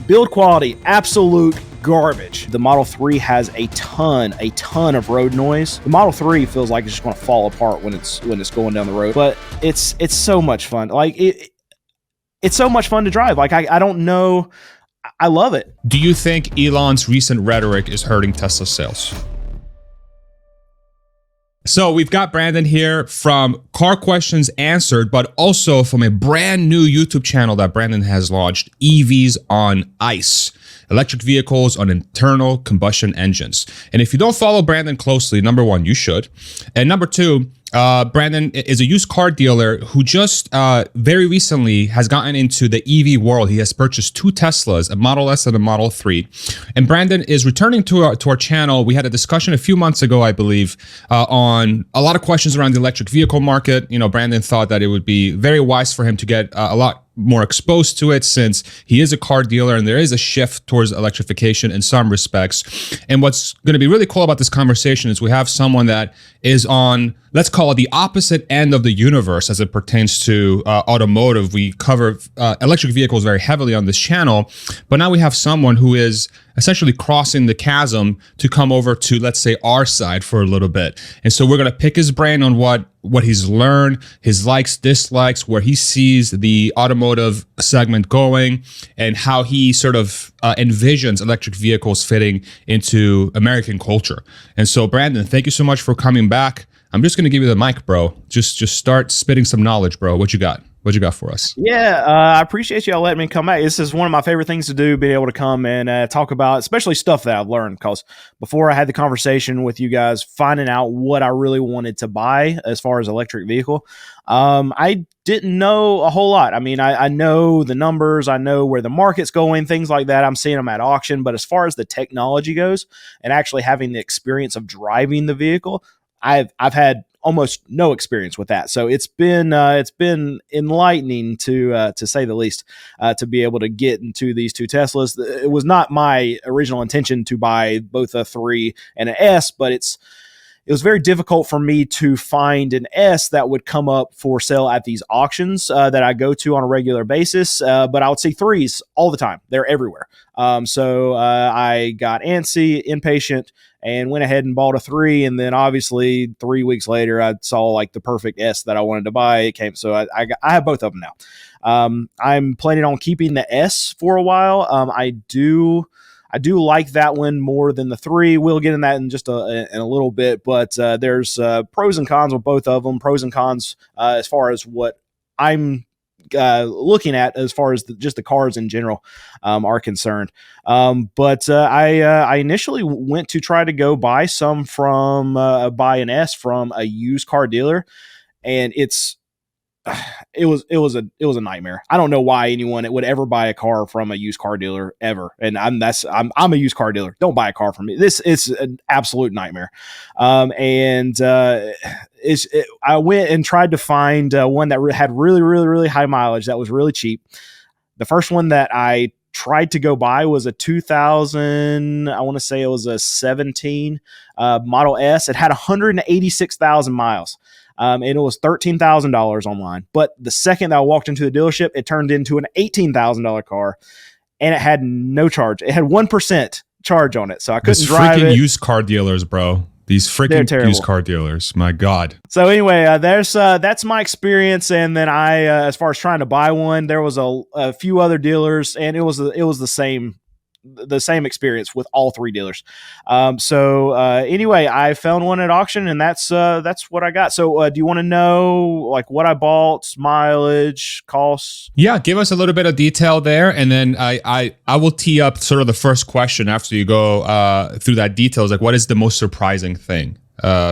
Build quality, absolute garbage. The Model 3 has a ton of road noise. The Model 3 feels like it's just going to fall apart when it's going down the road, but it's so much fun. Like it's so much fun to drive. Like I don't know, I love it. Do you think Elon's recent rhetoric is hurting Tesla sales? So we've got Brandon here from Car Questions Answered, but also from a brand new YouTube channel that Brandon has launched, EVs on ICE, electric vehicles on internal combustion engines. And if you don't follow Brandon closely, number one, you should. And number two, Brandon is a used car dealer who just very recently has gotten into the EV world. He has purchased 2 Teslas, a Model S and a Model 3. And Brandon is returning to our channel. We had a discussion a few months ago, I believe, on a lot of questions around the electric vehicle market. You know, Brandon thought that it would be very wise for him to get a lot more exposed to it since he is a car dealer and there is a shift towards electrification in some respects. And what's going to be really cool about this conversation is we have someone that is on, let's call it the opposite end of the universe as it pertains to automotive. We cover electric vehicles very heavily on this channel, but now we have someone who is essentially crossing the chasm to come over to, let's say, our side for a little bit. And so we're going to pick his brain on what he's learned, his likes, dislikes, where he sees the automotive segment going, and how he sort of envisions electric vehicles fitting into American culture. And so, Brandon, thank you so much for coming back. I'm just going to give you the mic, bro. Just start spitting some knowledge, bro. What you got? What you got for us? Yeah, I appreciate y'all letting me come back. This is one of my favorite things to do, being able to come and talk about, especially stuff that I've learned. Because before I had the conversation with you guys, finding out what I really wanted to buy as far as electric vehicle, I didn't know a whole lot. I mean, I know the numbers, I know where the market's going, things like that. I'm seeing them at auction. But as far as the technology goes and actually having the experience of driving the vehicle, I've had almost no experience with that. So it's been enlightening to say the least, to be able to get into these 2 Teslas. It was not my original intention to buy both a 3 and an S, but it was very difficult for me to find an S that would come up for sale at these auctions that I go to on a regular basis. But I would see 3s all the time. They're everywhere. So I got antsy, impatient, and went ahead and bought a 3. And then obviously 3 weeks later, I saw like the perfect S that I wanted to buy. It came. So I have both of them now. I'm planning on keeping the S for a while. I do like that one more than the 3. We'll get in that in just in a little bit, but there's pros and cons with both of them. Pros and cons as far as what I'm looking at as far as just the cars in general are concerned. But I initially went to try to go buy some from buy an S from a used car dealer, and it was a nightmare. I don't know why anyone would ever buy a car from a used car dealer ever. And I'm a used car dealer. Don't buy a car from me. This is an absolute nightmare. I went and tried to find one that had really high mileage that was really cheap. The first one that I tried to go buy was a 2000, I want to say it was a 17 Model S. It had 186,000 miles. And it was $13,000 online. But the second that I walked into the dealership, it turned into an $18,000 car, and it had no charge. It had 1% charge on it, so I couldn't drive it. These freaking used car dealers, bro. These freaking used car dealers. My God. So anyway, that's my experience. And then as far as trying to buy one, there was a few other dealers, and it was the same experience with all 3 dealers. Anyway, I found one at auction, and that's what I got. So do you want to know like what I bought, mileage, costs? Yeah, give us a little bit of detail there, and then I will tee up sort of the first question after you go through that details. Like, what is the most surprising thing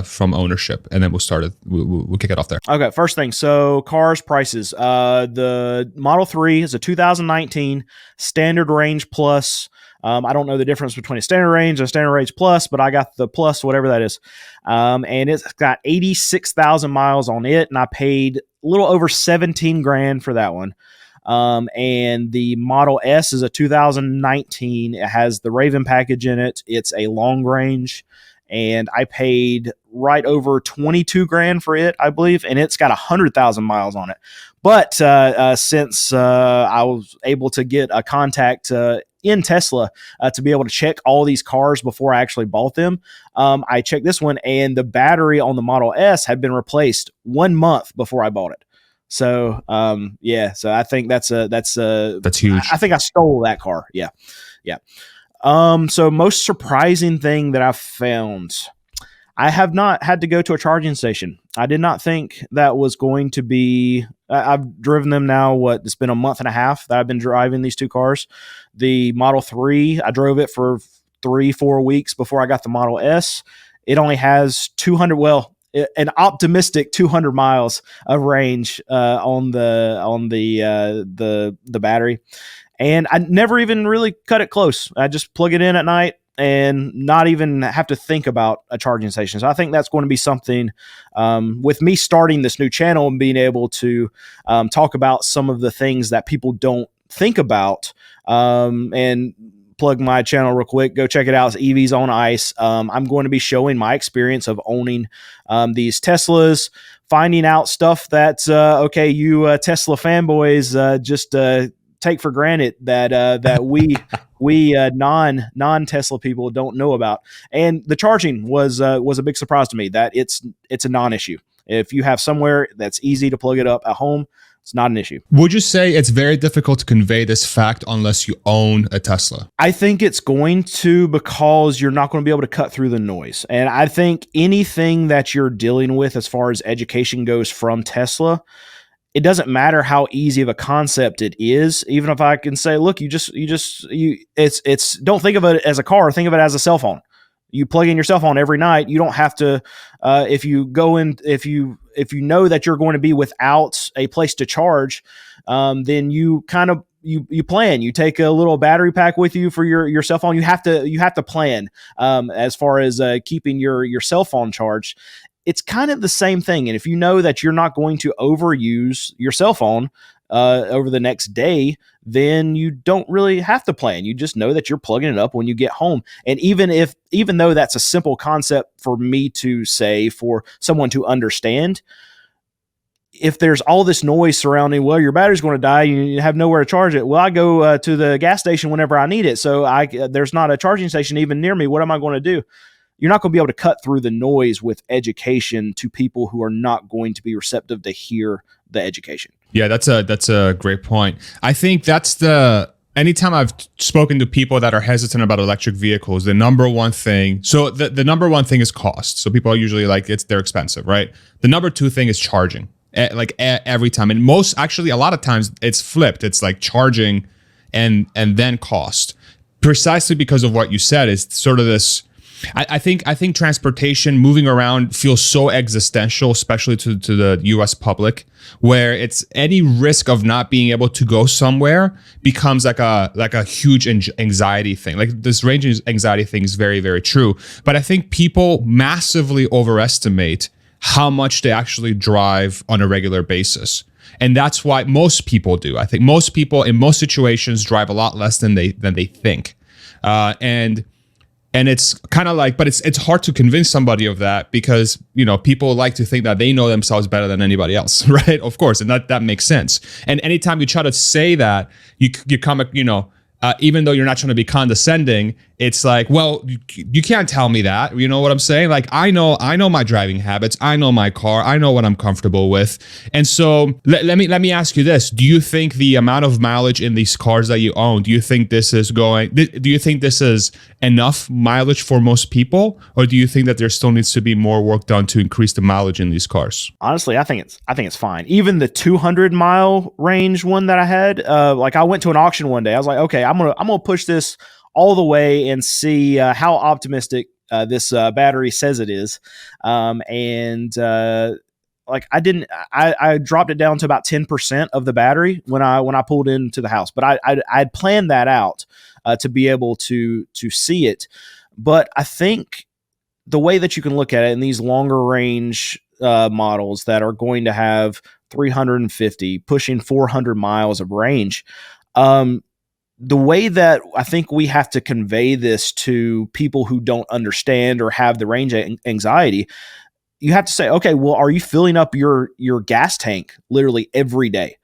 from ownership? And then we'll kick it off there. Okay, first thing. So cars prices. The Model 3 is a 2019 Standard Range Plus. I don't know the difference between a Standard Range and a Standard Range Plus, but I got the Plus, whatever that is. And it's got 86,000 miles on it, and I paid a little over 17 grand for that one. And the Model S is a 2019. It has the Raven package in it. It's a long range, and I paid right over 22 grand for it, I believe, and it's got 100,000 miles on it. But since I was able to get a contact in Tesla to be able to check all these cars before I actually bought them. I checked this one, and the battery on the Model S had been replaced 1 month before I bought it. So so I think that's huge. I think I stole that car. Yeah. So most surprising thing that I've found, I have not had to go to a charging station. I did not think that was going to be. I've driven them now. It's been a month and a half that I've been driving these two cars. The Model 3, I drove it for 3-4 weeks before I got the Model S. It only has 200. An optimistic 200 miles of range on the battery, and I never even really cut it close. I just plug it in at night and not even have to think about a charging station. So I think that's going to be something with me starting this new channel and being able to talk about some of the things that people don't think about, and plug my channel real quick. Go check it out. It's EVs on Ice. I'm going to be showing my experience of owning these Teslas, finding out stuff that you Tesla fanboys just take for granted that we non Tesla people don't know about. And the charging was a big surprise to me that it's a non-issue. If you have somewhere that's easy to plug it up at home, it's not an issue. Would you say it's very difficult to convey this fact unless you own a Tesla? I think it's going to, because you're not going to be able to cut through the noise. And I think anything that you're dealing with as far as education goes from Tesla, it doesn't matter how easy of a concept it is. Even if I can say, look, it's don't think of it as a car, think of it as a cell phone. You plug in your cell phone every night. You don't have to, if you know that you're going to be without a place to charge, then you kind of, you plan. You take a little battery pack with you for your cell phone. You have to plan as far as keeping your cell phone charged. It's kind of the same thing. And if you know that you're not going to overuse your cell phone over the next day, then you don't really have to plan. You just know that you're plugging it up when you get home. And even though that's a simple concept for me to say, for someone to understand, if there's all this noise surrounding, well, your battery's going to die, you have nowhere to charge it. Well, I go to the gas station whenever I need it. So there's not a charging station even near me. What am I going to do? You're not going to be able to cut through the noise with education to people who are not going to be receptive to hear the education. Yeah, that's a great point. I think anytime I've spoken to people that are hesitant about electric vehicles, the number one thing, so the number one thing is cost. So people are usually like, they're expensive, right? The number two thing is charging, every time. And a lot of times it's flipped. It's like charging and then cost, precisely because of what you said. Is sort of this, I think transportation, moving around, feels so existential, especially to the US public, where it's any risk of not being able to go somewhere becomes like a huge anxiety thing. Like this range anxiety thing is very, very true. But I think people massively overestimate how much they actually drive on a regular basis. And that's why most people do. I think most people in most situations drive a lot less than they think. And it's kind of like, but it's hard to convince somebody of that, because, people like to think that they know themselves better than anybody else, right? Of course, and that makes sense. And anytime you try to say that, you come, even though you're not trying to be condescending, it's like, well, you can't tell me that. You know what I'm saying? Like, I know my driving habits. I know my car. I know what I'm comfortable with. And so let me ask you this. Do you think the amount of mileage in these cars that you own, do you think this is enough mileage for most people? Or do you think that there still needs to be more work done to increase the mileage in these cars? Honestly, I think it's fine. Even the 200-mile range one that I had, I went to an auction one day. I was like, okay, I'm gonna push this all the way and see how optimistic this battery says it is. I dropped it down to about 10% of the battery when I pulled into the house, but I'd planned that out to be able to see it. But I think the way that you can look at it in these longer range models that are going to have 350 pushing 400 miles of range, the way that I think we have to convey this to people who don't understand or have the range anxiety, you have to say, okay, well, are you filling up your gas tank literally every day?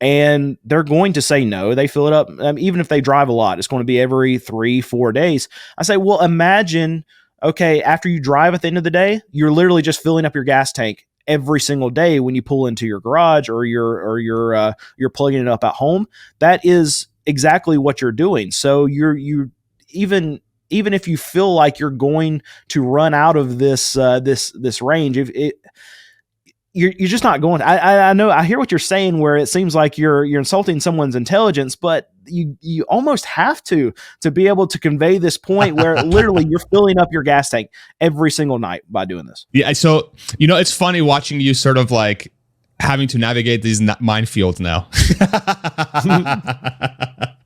and they're going to say no. They fill it up. Even if they drive a lot, it's going to be every 3-4 days. I say, well, imagine, okay, after you drive at the end of the day, you're literally just filling up your gas tank every single day when you pull into your garage or you're plugging it up at home. That is exactly what you're doing. So you even if you feel like you're going to run out of this range, if it, you're just not going. I know, I hear what you're saying, where it seems like you're insulting someone's intelligence, but you almost have to be able to convey this point where literally you're filling up your gas tank every single night by doing this. Yeah. So, it's funny watching you sort of like having to navigate these minefields now.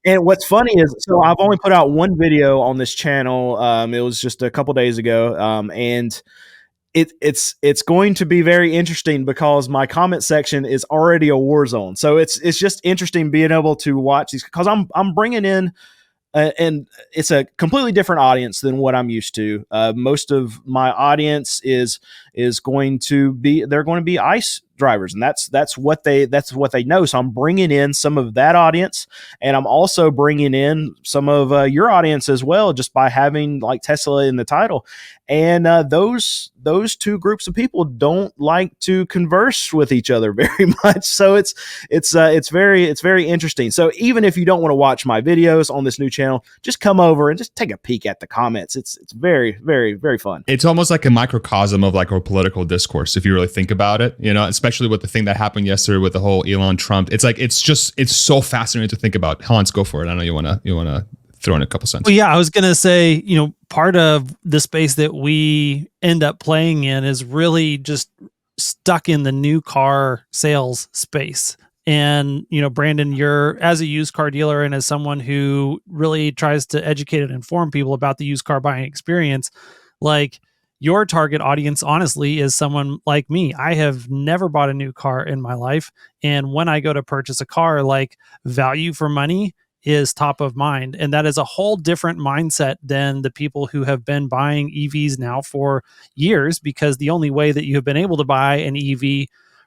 And what's funny is, so I've only put out one video on this channel. It was just a couple days ago. And it's going to be very interesting because my comment section is already a war zone. So it's just interesting being able to watch these, because I'm bringing in and it's a completely different audience than what I'm used to. Most of my audience is going to be, they're going to be ICE drivers, and that's what they know. So I'm bringing in some of that audience, and I'm also bringing in some of your audience as well, just by having like Tesla in the title. And those two groups of people don't like to converse with each other very much. So it's very interesting. So even if you don't want to watch my videos on this new channel, just come over and just take a peek at the comments. It's very, very, very fun. It's almost like a microcosm of like our political discourse, if you really think about it, especially with the thing that happened yesterday with the whole Elon Trump. It's like, it's so fascinating to think about. Hans, go for it. I know you want to throw in a couple cents. Well, yeah, I was going to say, part of the space that we end up playing in is really just stuck in the new car sales space. And, Brandon, you're, as a used car dealer and as someone who really tries to educate and inform people about the used car buying experience, like, your target audience, honestly, is someone like me. I have never bought a new car in my life. And when I go to purchase a car, like, value for money is top of mind. And that is a whole different mindset than the people who have been buying EVs now for years, because the only way that you have been able to buy an EV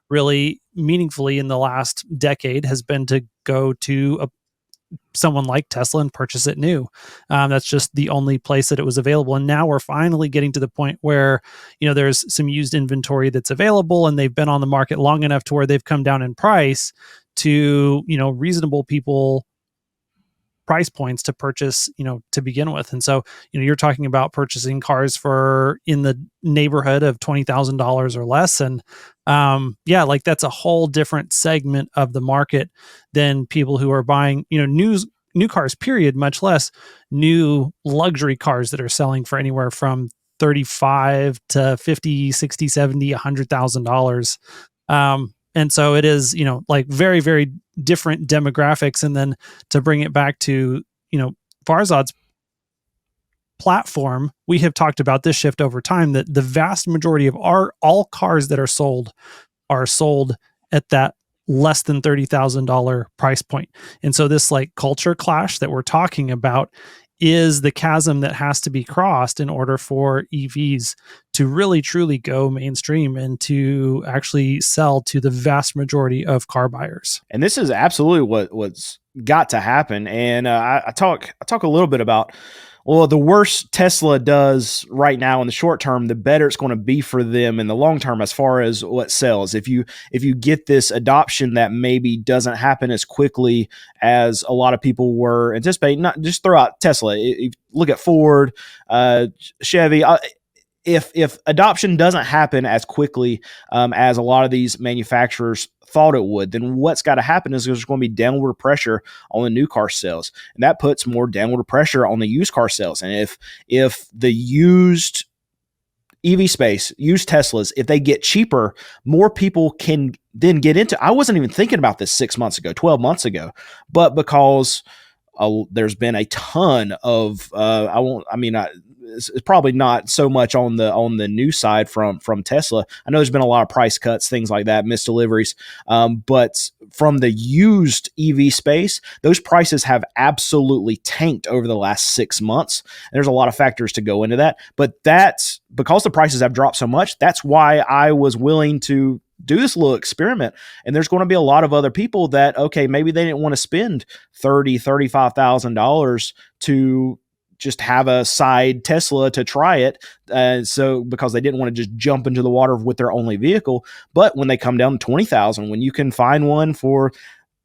really meaningfully in the last decade has been to go to someone like Tesla and purchase it new. That's just the only place that it was available. And now we're finally getting to the point where, there's some used inventory that's available, and they've been on the market long enough to where they've come down in price to, reasonable people price points to purchase, to begin with. And so, you're talking about purchasing cars for in the neighborhood of $20,000 or less. And like, that's a whole different segment of the market than people who are buying, new cars, period, much less new luxury cars that are selling for anywhere from 35 to 50, 60, 70, $100,000. And so it is, like, very, very different demographics. And then to bring it back to, Farzad's platform, we have talked about this shift over time, that the vast majority of all cars that are sold at that less than $30,000 price point. And so this like culture clash that we're talking about is the chasm that has to be crossed in order for EVs to really truly go mainstream and to actually sell to the vast majority of car buyers. And this is absolutely what's got to happen. And I talk a little bit about, well, the worse Tesla does right now in the short term, the better it's going to be for them in the long term as far as what sells. If you get this adoption that maybe doesn't happen as quickly as a lot of people were anticipating, not just throw out Tesla. If you look at Ford, Chevy. If adoption doesn't happen as quickly as a lot of these manufacturers thought it would, then what's got to happen is there's going to be downward pressure on the new car sales, and that puts more downward pressure on the used car sales. And if the used EV space, used Teslas, if they get cheaper, more people can then get into. I wasn't even thinking about this 6 months ago, 12 months ago, but because there's been a ton of it's probably not so much on the new side from Tesla. I know there's been a lot of price cuts, things like that, missed deliveries. But from the used EV space, those prices have absolutely tanked over the last 6 months. And there's a lot of factors to go into that. But that's because the prices have dropped so much. That's why I was willing to do this little experiment. And there's going to be a lot of other people that, okay, maybe they didn't want to spend $35,000 to just have a side Tesla to try it. So because they didn't want to just jump into the water with their only vehicle. But when they come down to 20,000, when you can find one for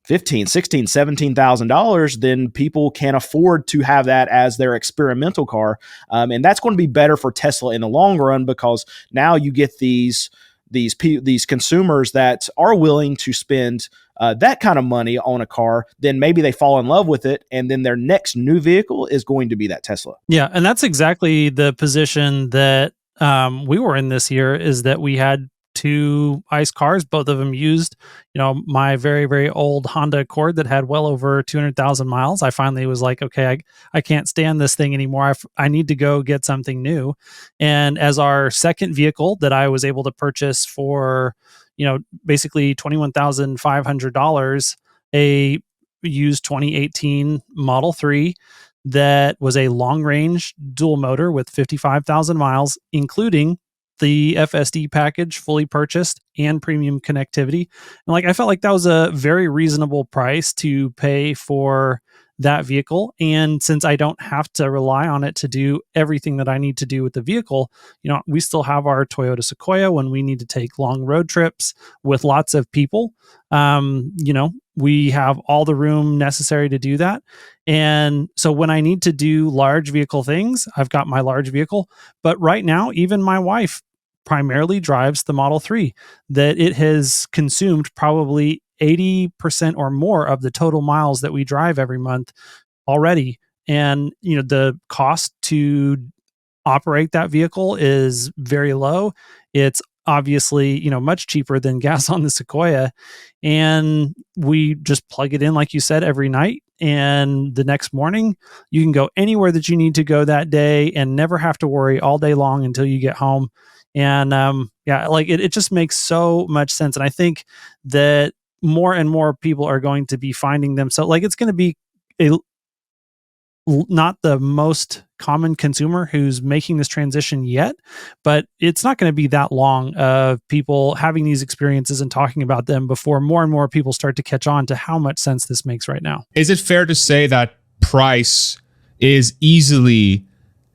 $15,000, $16,000, $17,000, then people can afford to have that as their experimental car. And that's going to be better for Tesla in the long run, because now you get these consumers that are willing to spend that kind of money on a car. Then maybe they fall in love with it, and then their next new vehicle is going to be that Tesla. Yeah, and that's exactly the position that we were in this year, is that we had 2 ICE cars, both of them used. My very, very old Honda Accord that had well over 200,000 miles. I finally was like, okay, I can't stand this thing anymore. I need to go get something new. And as our second vehicle that I was able to purchase for, basically $21,500, a used 2018 Model 3 that was a long range dual motor with 55,000 miles, including the FSD package fully purchased and premium connectivity. And I felt like that was a very reasonable price to pay for that vehicle. And since I don't have to rely on it to do everything that I need to do with the vehicle, we still have our Toyota Sequoia when we need to take long road trips with lots of people. We have all the room necessary to do that. And so when I need to do large vehicle things, I've got my large vehicle. But right now, even my wife primarily drives the Model 3, that it has consumed probably 80% or more of the total miles that we drive every month already. And, the cost to operate that vehicle is very low. It's obviously, much cheaper than gas on the Sequoia. And we just plug it in, like you said, every night. And the next morning, you can go anywhere that you need to go that day and never have to worry all day long until you get home. And it just makes so much sense. And I think that more and more people are going to be finding them. So it's going to be not the most common consumer who's making this transition yet, but it's not going to be that long of people having these experiences and talking about them before more and more people start to catch on to how much sense this makes right now. Is it fair to say that price is easily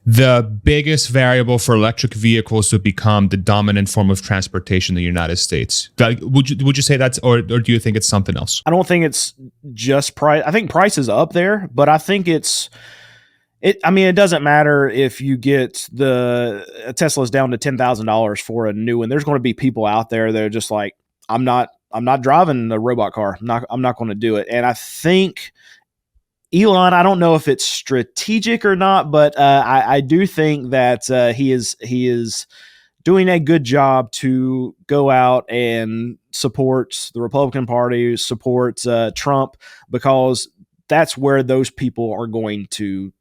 the biggest variable for electric vehicles to become the dominant form of transportation in the United States? Would you say that's, or do you think it's something else? I don't think it's just price. I think price is up there, but I think it doesn't matter if you get the Tesla's down to $10,000 for a new one. There's going to be people out there that are just like, I'm not driving a robot car. I'm not going to do it. And I think Elon, I don't know if it's strategic or not, but I do think that he is doing a good job to go out and support the Republican Party, support Trump, because that's where those people are going to.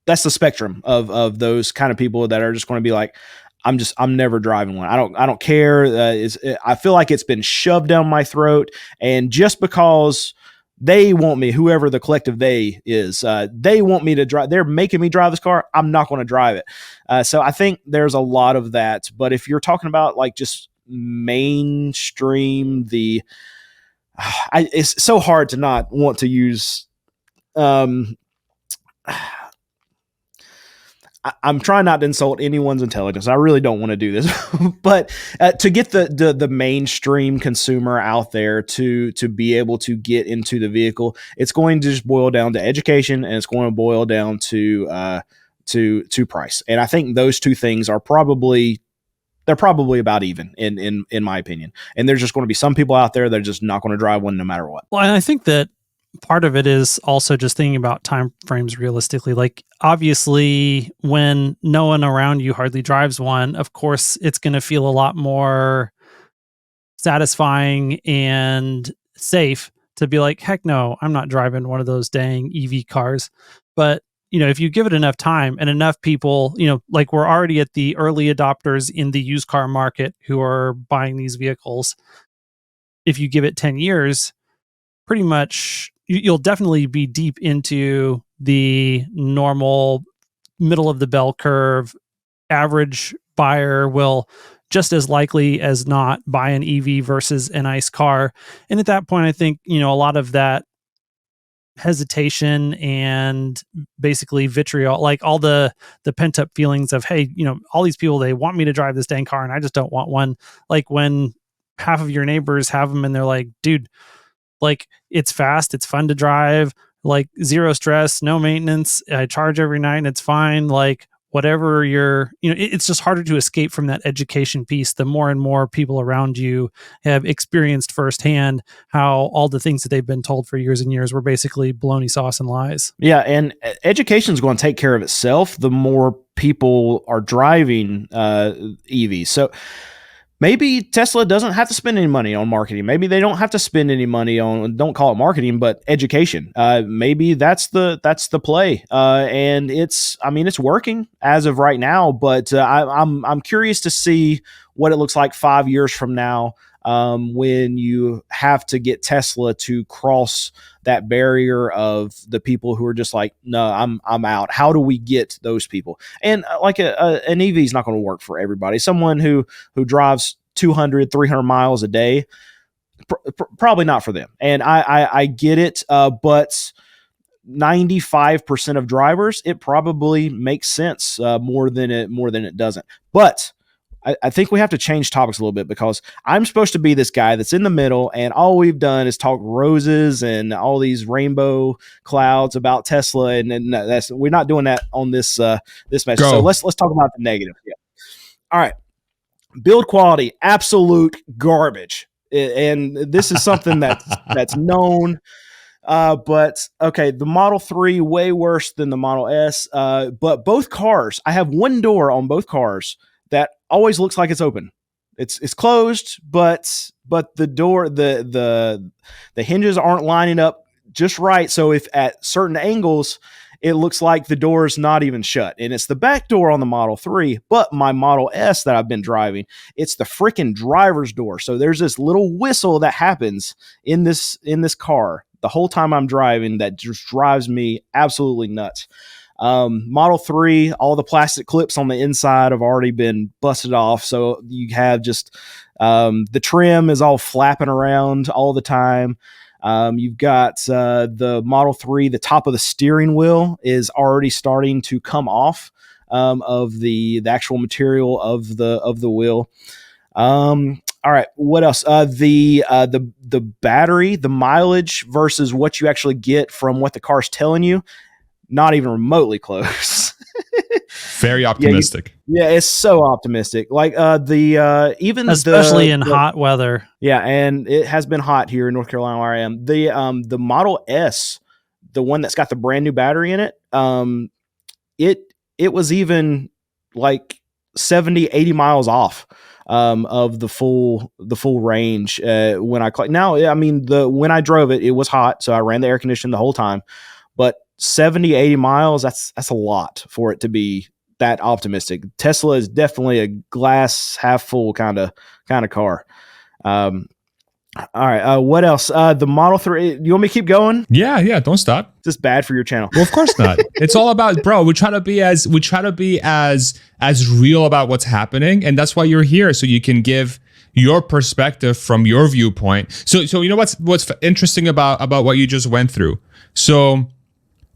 That's the spectrum of those kind of people that are just going to be like, I'm never driving one. I don't care. I feel like it's been shoved down my throat, and just because they want me, whoever the collective they is, they want me to drive. They're making me drive this car. I'm not going to drive it. So I think there's a lot of that. But if you're talking about just mainstream, it's so hard to not want to use. I'm trying not to insult anyone's intelligence. I really don't want to do this, but to get the mainstream consumer out there to be able to get into the vehicle, it's going to just boil down to education, and it's going to boil down to price. And I think those two things are probably about even in my opinion. And there's just going to be some people out there that are just not going to drive one no matter what. Well, and I think that part of it is also just thinking about time frames realistically. Obviously, when no one around you hardly drives one, of course, it's going to feel a lot more satisfying and safe to be like, heck no, I'm not driving one of those dang EV cars. But if you give it enough time and enough people, we're already at the early adopters in the used car market who are buying these vehicles. If you give it 10 years, pretty much you'll definitely be deep into the normal middle of the bell curve. Average buyer will just as likely as not buy an EV versus an ICE car. And at that point, I think, a lot of that hesitation and basically vitriol, like all the pent up feelings of, hey, all these people, they want me to drive this dang car and I just don't want one. Like when half of your neighbors have them and they're like, dude, like it's fast, it's fun to drive, like zero stress, no maintenance, I charge every night and it's fine. Like whatever it's just harder to escape from that education piece the more and more people around you have experienced firsthand how all the things that they've been told for years and years were basically baloney sauce and lies. Yeah, and education is going to take care of itself the more people are driving EVs. So maybe Tesla doesn't have to spend any money on marketing. Maybe they don't have to spend any money on, don't call it marketing, but education. Maybe that's the play. And it's working as of right now, but I'm curious to see what it looks like 5 years from now, when you have to get Tesla to cross that barrier of the people who are just like, no, I'm out. How do we get those people? And like an EV is not going to work for everybody. Someone who drives 200, 300 miles a day, probably not for them. And I get it, but 95% of drivers, it probably makes sense more than it doesn't. But I think we have to change topics a little bit, because I'm supposed to be this guy that's in the middle, and all we've done is talk roses and all these rainbow clouds about Tesla, and we're not doing that on this message. So let's talk about the negative. Yeah. All right. Build quality, absolute garbage, and this is something that's known. But okay, the Model 3 way worse than the Model S. But both cars, I have one door on both cars that always looks like it's open. It's closed, but the door, the hinges aren't lining up just right. So if at certain angles, it looks like the door is not even shut. And it's the back door on the Model 3, but my Model S that I've been driving, it's the freaking driver's door. So there's this little whistle that happens in this car the whole time I'm driving that just drives me absolutely nuts. Model 3, all the plastic clips on the inside have already been busted off. So you have just the trim is all flapping around all the time. You've got the Model 3, the top of the steering wheel is already starting to come off of the actual material of the wheel. All right, what else? The battery, the mileage versus what you actually get from what the car's telling you, not even remotely close. Very optimistic. Yeah, it's so optimistic. Like especially in hot weather. Yeah, and it has been hot here in North Carolina where I am. The Model S, the one that's got the brand new battery in it, it was even like 70, 80 miles off of the full range when I now. I mean, when I drove it, it was hot, so I ran the air conditioning the whole time. But 70, 80 miles, that's a lot for it to be that optimistic. Tesla is definitely a glass half full kind of car. All right. What else? The Model 3. You want me to keep going? Yeah. Don't stop. Is this bad for your channel? Well, of course not. It's all about, bro. We try to be as real about what's happening, and that's why you're here, so you can give your perspective from your viewpoint. So you know what's interesting about what you just went through. So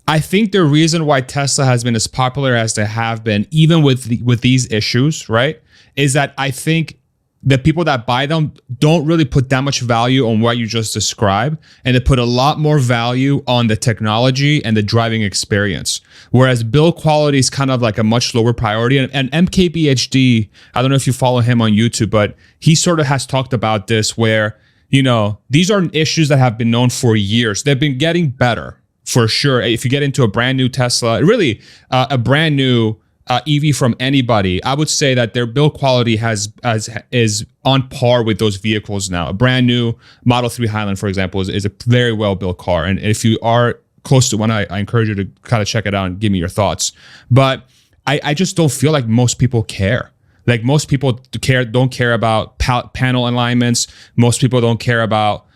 I think the reason why Tesla has been as popular as they have been, even with these issues, right, is that I think the people that buy them don't really put that much value on what you just described, and they put a lot more value on the technology and the driving experience. Whereas build quality is kind of like a much lower priority. And MKBHD, I don't know if you follow him on YouTube, but he sort of has talked about this where, these are issues that have been known for years. They've been getting better for sure. If you get into a brand new Tesla, really a brand new EV from anybody, I would say that their build quality is on par with those vehicles now. A brand new Model 3 Highland, for example, is a very well built car. And if you are close to one, I encourage you to kind of check it out and give me your thoughts. But I just don't feel like most people care. Like most people don't care about panel alignments. Most people don't care about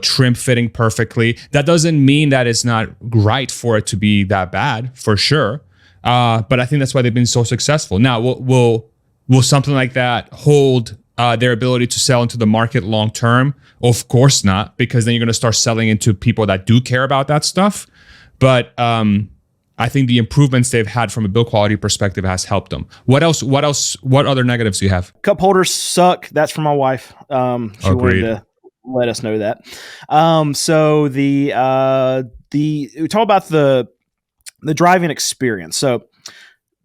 trim fitting perfectly. That doesn't mean that it's not right for it to be that bad, for sure. But I think that's why they've been so successful. Now, will Will something like that hold their ability to sell into the market long term? Of course not, because then you're going to start selling into people that do care about that stuff. But I think the improvements they've had from a build quality perspective has helped them. What else? What other negatives do you have? Cup holders suck. That's for my wife. She wanted to let us know that. So we talk about the driving experience. So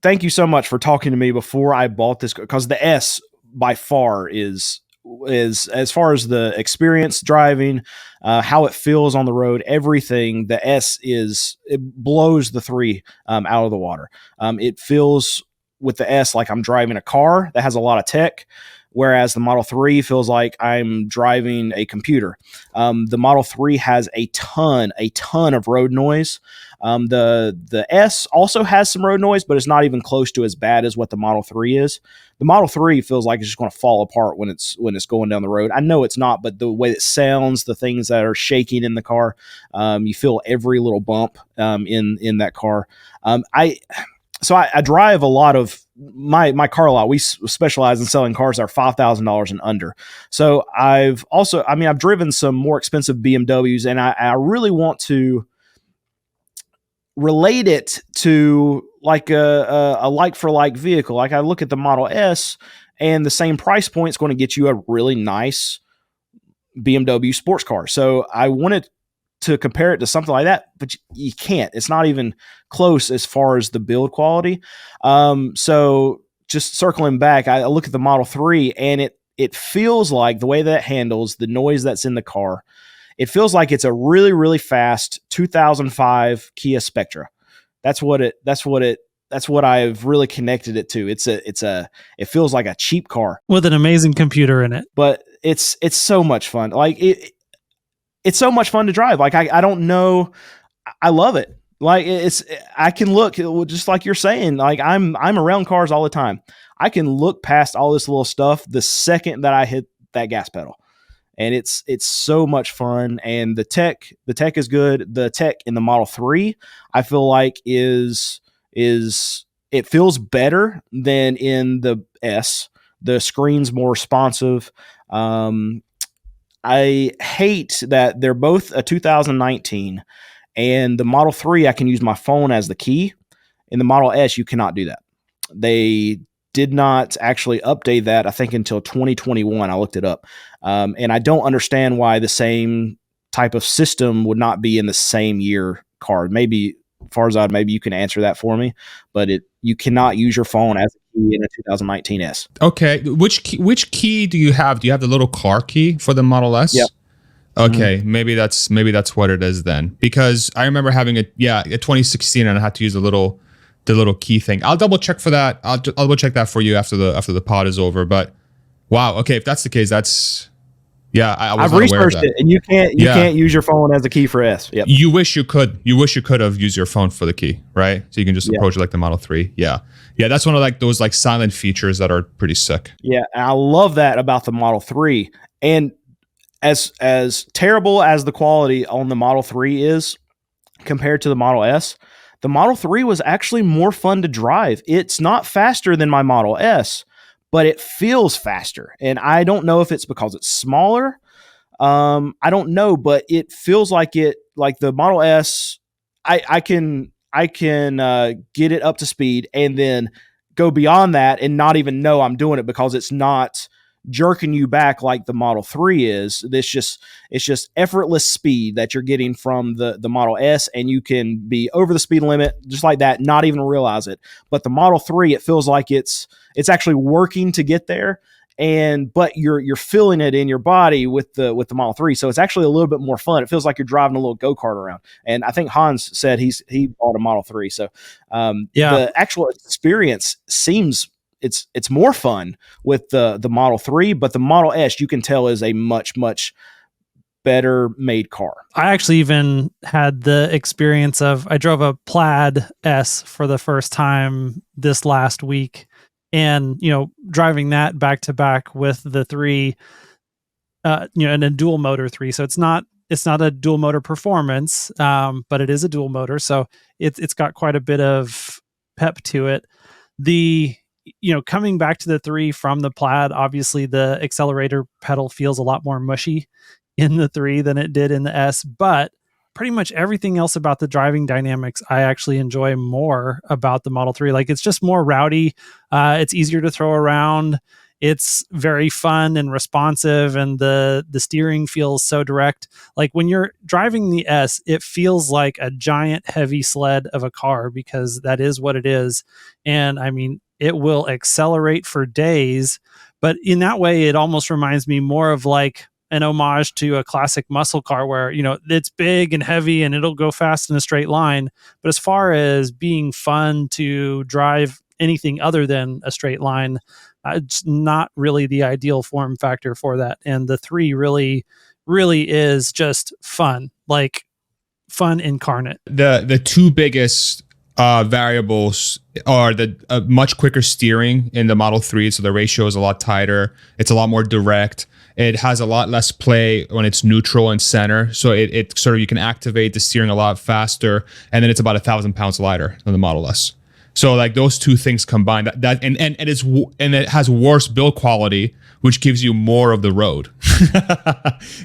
thank you so much for talking to me before I bought this, because the S by far is as far as the experience driving, how it feels on the road, everything. The S it blows the 3 out of the water. It feels with the S like I'm driving a car that has a lot of tech, whereas the Model 3 feels like I'm driving a computer. The Model 3 has a ton of road noise. The S also has some road noise, but it's not even close to as bad as what the Model 3 is. The Model 3 feels like it's just going to fall apart when it's going down the road. I know it's not, but the way it sounds, the things that are shaking in the car, you feel every little bump in that car. I drive a lot of my car lot. We specialize in selling cars that are $5,000 and under. So I've driven some more expensive BMWs, and I really want to relate it to like a like for like vehicle. Like I look at the Model S, and the same price point is going to get you a really nice BMW sports car. So I wanted to compare it to something like that, but you can't. It's not even close as far as the build quality. So just circling back, I look at the Model 3, and it feels like the way that it handles the noise that's in the car, it feels like it's a really, really fast 2005 Kia Spectra. That's what I've really connected it to. It feels like a cheap car with an amazing computer in it. But it's so much fun. Like it's so much fun to drive. Like I don't know. I love it. Like I can look, just like you're saying, like I'm around cars all the time. I can look past all this little stuff the second that I hit that gas pedal. And it's so much fun. And the tech is good. The tech in the Model 3, I feel like it feels better than in the S. The screen's more responsive. I hate that they're both a 2019, and the Model 3, I can use my phone as the key. In the Model S, you cannot do that. They did not actually update that, I think, until 2021. I looked it up. And I don't understand why the same type of system would not be in the same year card. Maybe, Farzad, maybe you can answer that for me. But you cannot use your phone as a key in a 2019 S. Okay. Which key do you have? Do you have the little car key for the Model S? Yep. Okay, maybe that's what it is then. Because I remember having a 2016, and I had to use the little key thing. I'll double check for that. I'll double check that for you after the pod is over. But wow, okay, if that's the case, that's I've researched it, and you can't use your phone as a key for S. Yep. You wish you could. You wish you could have used your phone for the key, right? So you can just approach it like the Model 3. Yeah. That's one of like those like silent features that are pretty sick. Yeah, and I love that about the Model 3. And as terrible as the quality on the Model 3 is compared to the Model S, the Model 3 was actually more fun to drive. It's not faster than my Model S, but it feels faster. And I don't know if it's because it's smaller. I don't know, but it feels like the Model S, I can get it up to speed and then go beyond that and not even know I'm doing it, because it's not jerking you back like the Model 3 is. It's just effortless speed that you're getting from the Model S, and you can be over the speed limit just like that, not even realize it. But the Model 3, it feels like it's actually working to get there, but you're feeling it in your body with the Model 3. So it's actually a little bit more fun. It feels like you're driving a little go-kart around. And I think Hans said he bought a Model 3. So the actual experience seems it's more fun with the Model 3, but the Model S, you can tell, is a much, much better made car. I actually even had the experience of, I drove a Plaid S for the first time this last week, and driving that back to back with the 3, and a dual motor 3. So it's not a dual motor performance, but it is a dual motor. So it's got quite a bit of pep to it. The coming back to the 3 from the Plaid, obviously the accelerator pedal feels a lot more mushy in the 3 than it did in the S, but pretty much everything else about the driving dynamics I actually enjoy more about the Model 3. Like, it's just more rowdy, it's easier to throw around, it's very fun and responsive, and the steering feels so direct. Like, when you're driving the S, it feels like a giant heavy sled of a car, because that is what it is. And I mean, it will accelerate for days, but in that way it almost reminds me more of like an homage to a classic muscle car where, it's big and heavy and it'll go fast in a straight line. But as far as being fun to drive anything other than a straight line, it's not really the ideal form factor for that. And the 3 really, really is just fun, like fun incarnate. The two biggest variables are the much quicker steering in the Model 3, so the ratio is a lot tighter. It's a lot more direct. It has a lot less play when it's neutral and center, so it sort of, you can activate the steering a lot faster, and then it's about 1,000 pounds lighter than the Model S. So like those two things combined, and it has worse build quality, which gives you more of the road. So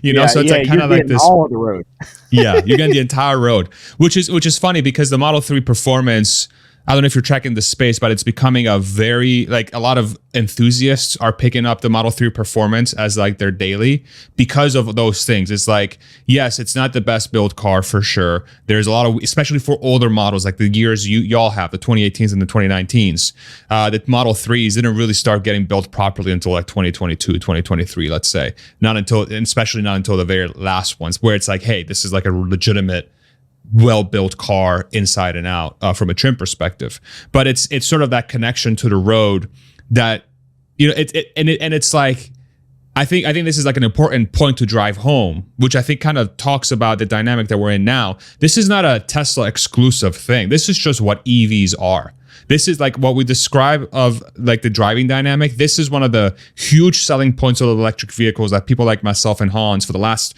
it's like kind of like this all of the road. Yeah, you're getting the entire road, which is funny because the Model 3 performance, I don't know if you're tracking the space, but it's becoming a lot of enthusiasts are picking up the Model 3 performance as like their daily because of those things. It's like, yes, it's not the best built car for sure. There's a lot of, especially for older models, like the years y'all have, the 2018s and the 2019s, the Model 3s didn't really start getting built properly until like 2022, 2023, let's say. Especially not until the very last ones, where it's like, hey, this is like a legitimate well-built car inside and out from a trim perspective. But it's sort of that connection to the road that, it's like, I think this is like an important point to drive home, which I think kind of talks about the dynamic that we're in now. This is not a Tesla exclusive thing. This is just what EVs are. This is like what we describe of like the driving dynamic. This is one of the huge selling points of electric vehicles that people like myself and Hans for the last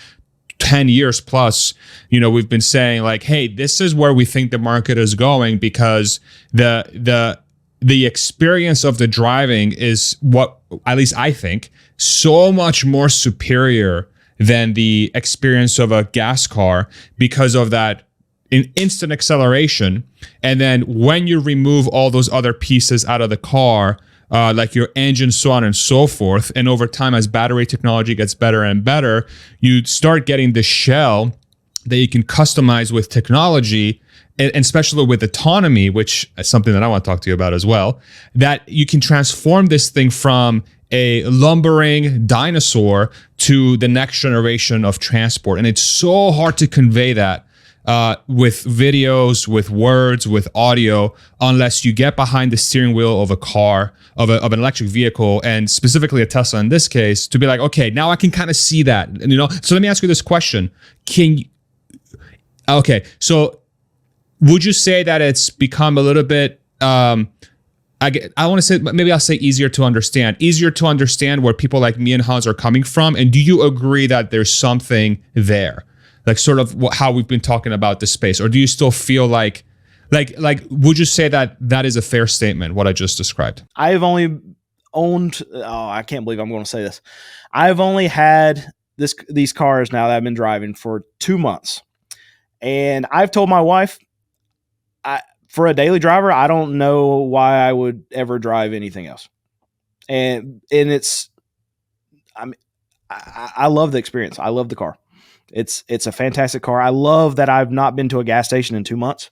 10 years plus, we've been saying like, hey, this is where we think the market is going, because the experience of the driving is what, at least I think, so much more superior than the experience of a gas car because of that instant acceleration. And then when you remove all those other pieces out of the car, like your engine, so on and so forth. And over time, as battery technology gets better and better, you start getting the shell that you can customize with technology, and especially with autonomy, which is something that I want to talk to you about as well, that you can transform this thing from a lumbering dinosaur to the next generation of transport. And it's so hard to convey that with videos, with words, with audio, unless you get behind the steering wheel of a car, of an electric vehicle, and specifically a Tesla in this case, to be like, okay, now I can kind of see that. And, so let me ask you this question. So would you say that it's become a little bit, I want to say, maybe I'll say easier to understand where people like me and Hans are coming from? And do you agree that there's something there? Like sort of how we've been talking about this space, or do you still feel like would you say that is a fair statement, what I just described? I've only owned, I can't believe I'm going to say this. I've only had these cars now that I've been driving for 2 months. And I've told my wife, for a daily driver, I don't know why I would ever drive anything else. And it's, I love the experience. I love the car. It's a fantastic car. I love that I've not been to a gas station in 2 months.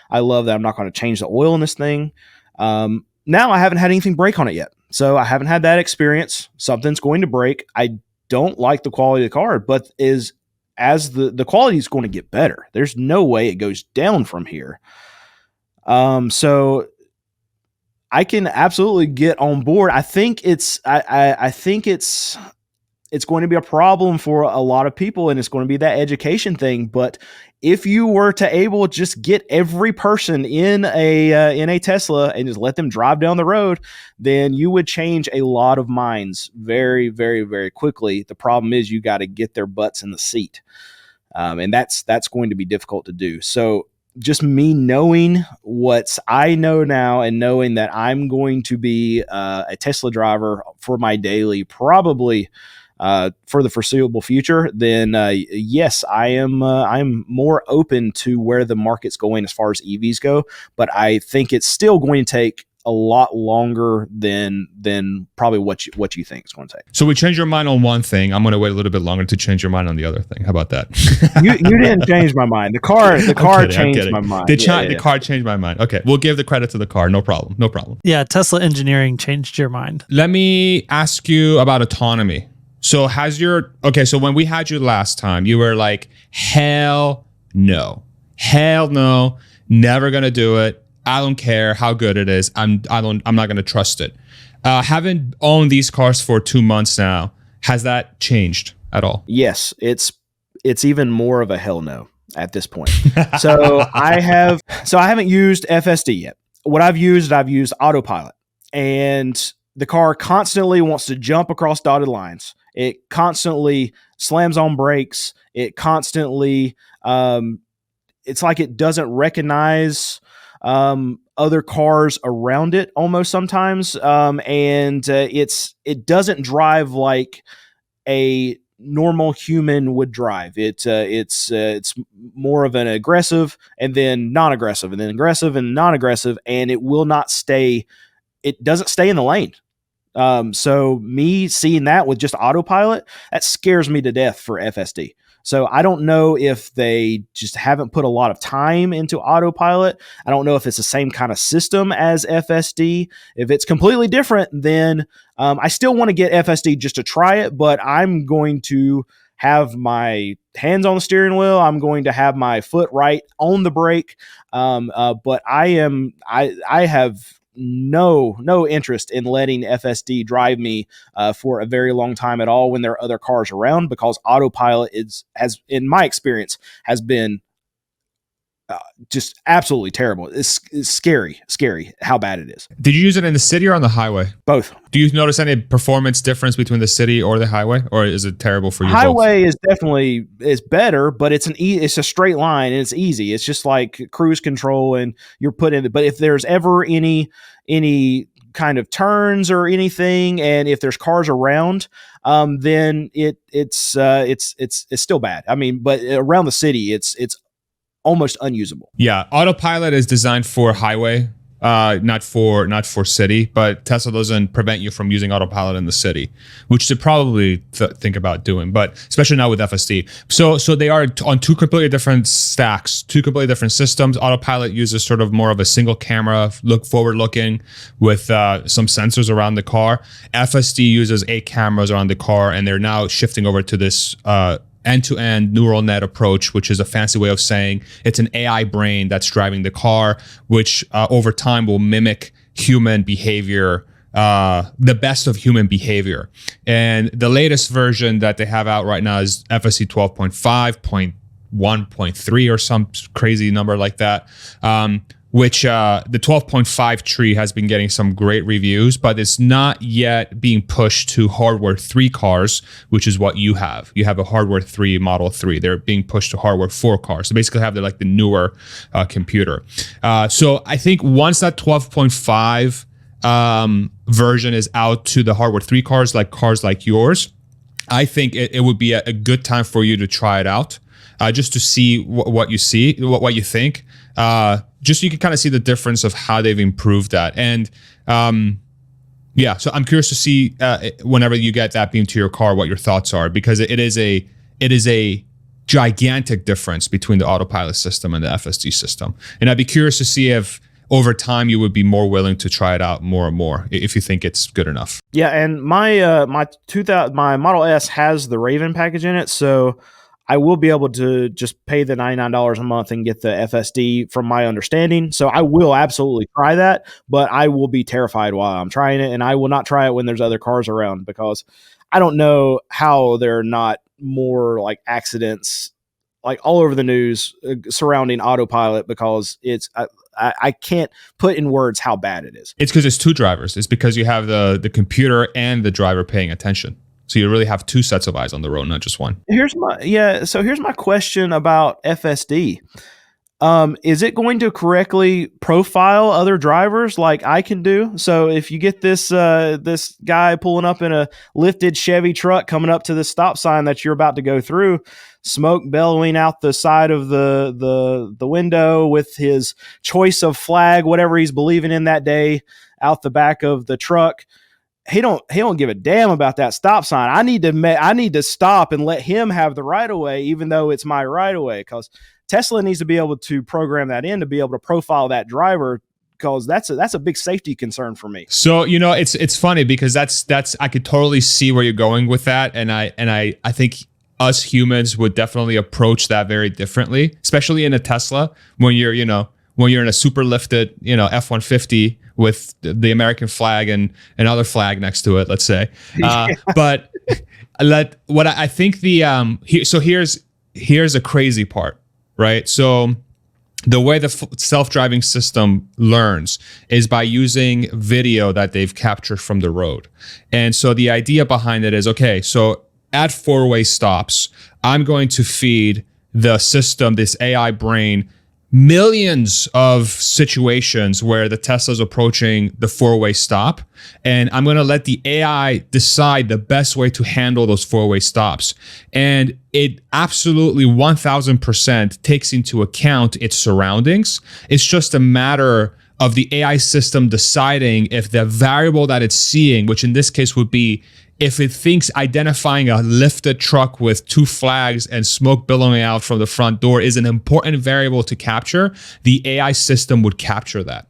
I love that I'm not going to change the oil in this thing. Now I haven't had anything break on it yet. So I haven't had that experience. Something's going to break. I don't like the quality of the car, but as the quality is going to get better. There's no way it goes down from here. So I can absolutely get on board. I think it's going to be a problem for a lot of people, and it's going to be that education thing. But if you were to able just get every person in a Tesla and just let them drive down the road, then you would change a lot of minds very, very, very quickly. The problem is you got to get their butts in the seat. And that's going to be difficult to do. So just me knowing what I know now and knowing that I'm going to be a Tesla driver for my daily, probably for the foreseeable future, then yes, I'm more open to where the market's going as far as EVs go. But I think it's still going to take a lot longer than probably what you think it's going to take. So we changed your mind on one thing. I'm going to wait a little bit longer to change your mind on the other thing. How about that? you didn't change my mind. The car changed my mind. The car changed my mind. Okay, we'll give the credit to the car. No problem. Yeah, Tesla engineering changed your mind. Let me ask you about autonomy. So so when we had you last time, you were like, hell no, never going to do it. I don't care how good it is. I'm not going to trust it. Having owned these cars for 2 months now, has that changed at all? Yes, it's even more of a hell no at this point. So I haven't used FSD yet. What I've used autopilot, and the car constantly wants to jump across dotted lines. It constantly slams on brakes. It constantly, it's like it doesn't recognize other cars around it almost sometimes. And it doesn't drive like a normal human would drive. It's more of an aggressive and then non-aggressive and then aggressive and non-aggressive, and it doesn't stay in the lane. So me seeing that with just autopilot, that scares me to death for FSD. So I don't know if they just haven't put a lot of time into autopilot. I don't know if it's the same kind of system as FSD. If it's completely different, then I still want to get FSD just to try it, but I'm going to have my hands on the steering wheel. I'm going to have my foot right on the brake. But I have no interest in letting FSD drive me for a very long time at all when there are other cars around, because autopilot has, in my experience, has been just absolutely terrible. It's scary how bad it is. Did you use it in the city or on the highway? Both. Do you notice any performance difference between the city or the highway, or is it terrible for you? Highway is definitely better, but it's a straight line and it's easy. It's just like cruise control, and you're put in it. But if there's ever any kind of turns or anything, and if there's cars around, then it's still bad. I mean, but around the city, it's almost unusable. Yeah, autopilot is designed for highway, not for city. But Tesla doesn't prevent you from using autopilot in the city, which to probably think about doing. But especially now with FSD, so they are on two completely different stacks, two completely different systems. Autopilot uses sort of more of a single camera, forward looking with some sensors around the car. FSD uses 8 cameras around the car, and they're now shifting over to this end-to-end neural net approach, which is a fancy way of saying it's an AI brain that's driving the car, which over time will mimic human behavior, the best of human behavior. And the latest version that they have out right now is FSD 12.5.1.3 or some crazy number like that. Which the 12.5 tree has been getting some great reviews, but it's not yet being pushed to hardware 3 cars, which is what you have. You have a hardware 3 Model 3. They're being pushed to hardware 4 cars. So basically have the newer computer. So I think once that 12.5 version is out to the hardware 3 cars like yours, I think it would be a good time for you to try it out, just to see what you think. Just so you can kind of see the difference of how they've improved that. And so I'm curious to see whenever you get that beamed to your car, what your thoughts are, because it is a gigantic difference between the autopilot system and the FSD system. And I'd be curious to see if over time you would be more willing to try it out more and more if you think it's good enough. Yeah, and my my Model S has the Raven package in it, so I will be able to just pay the $99 a month and get the FSD from my understanding. So I will absolutely try that, but I will be terrified while I'm trying it. And I will not try it when there's other cars around, because I don't know how there are not more like accidents like all over the news surrounding autopilot, because I can't put in words how bad it is. It's because it's 2 drivers. It's because you have the computer and the driver paying attention. So you really have 2 sets of eyes on the road, not just one. Here's my question about FSD. Is it going to correctly profile other drivers like I can do? So if you get this guy pulling up in a lifted Chevy truck coming up to the stop sign that you're about to go through, smoke bellowing out the side of the window with his choice of flag, whatever he's believing in that day, out the back of the truck. He don't give a damn about that stop sign. I need to stop and let him have the right of way, even though it's my right of way, because Tesla needs to be able to program that in to be able to profile that driver, because that's a big safety concern for me. So, it's funny because that's I could totally see where you're going with that, and I think us humans would definitely approach that very differently, especially in a Tesla when you're in a super lifted F-150 with the American flag and another flag next to it, let's say. But what I think here's a crazy part. Right. So the way the self-driving system learns is by using video that they've captured from the road. And so the idea behind it is, okay, so at four-way stops, I'm going to feed the system, this AI brain, millions of situations where the Tesla's approaching the four-way stop, and I'm going to let the AI decide the best way to handle those four-way stops. And it absolutely 1000% takes into account its surroundings. It's just a matter of the AI system deciding if the variable that it's seeing, which in this case would be if it thinks identifying a lifted truck with two flags and smoke billowing out from the front door is an important variable to capture, the AI system would capture that.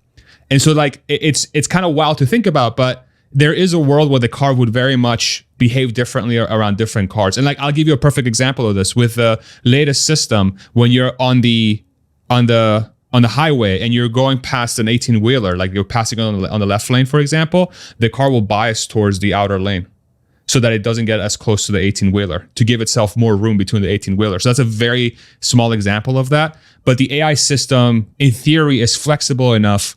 And so it's kind of wild to think about, but there is a world where the car would very much behave differently around different cars. And I'll give you a perfect example of this with the latest system. When you're on the highway and you're going past an 18-wheeler, like you're passing on the left lane, for example, the car will bias towards the outer lane, so that it doesn't get as close to the 18-wheeler, to give itself more room between the 18-wheeler. So that's a very small example of that. But the AI system, in theory, is flexible enough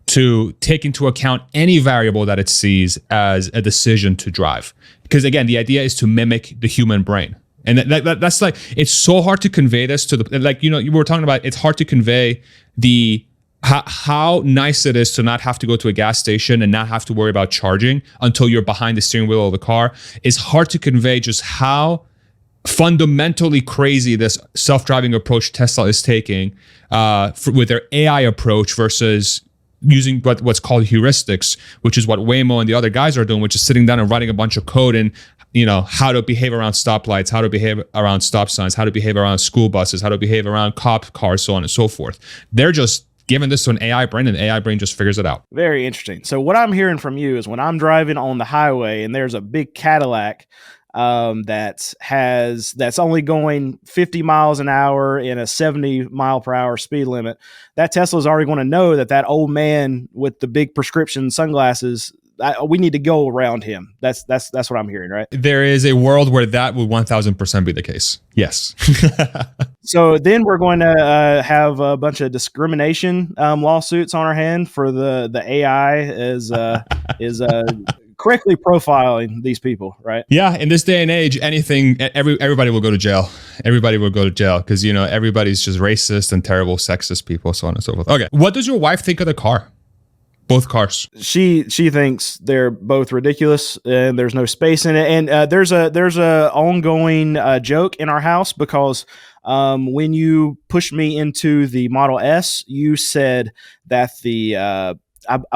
to take into account any variable that it sees as a decision to drive. Because again, the idea is to mimic the human brain. And that's it's so hard to convey this to you were talking about, it's hard to convey how nice it is to not have to go to a gas station and not have to worry about charging until you're behind the steering wheel of the car. It's hard to convey just how fundamentally crazy this self-driving approach Tesla is taking with their AI approach versus using what's called heuristics, which is what Waymo and the other guys are doing, which is sitting down and writing a bunch of code and how to behave around stoplights, how to behave around stop signs, how to behave around school buses, how to behave around cop cars, so on and so forth. They're just giving this to an AI brain, and the AI brain just figures it out. Very interesting. So what I'm hearing from you is when I'm driving on the highway and there's a big Cadillac that's only going 50 miles an hour in a 70 mile per hour speed limit, that Tesla's already going to know that old man with the big prescription sunglasses, we need to go around him. That's what I'm hearing, right? There is a world where that would 1000% be the case. Yes. So then we're going to have a bunch of discrimination lawsuits on our hand for the AI is correctly profiling these people, right? Yeah, in this day and age, everybody will go to jail. Everybody will go to jail because everybody's just racist and terrible sexist people, so on and so forth. Okay, what does your wife think of the car? Both cars. She thinks they're both ridiculous and there's no space in it. And there's a ongoing joke in our house because when you pushed me into the Model S, you said that I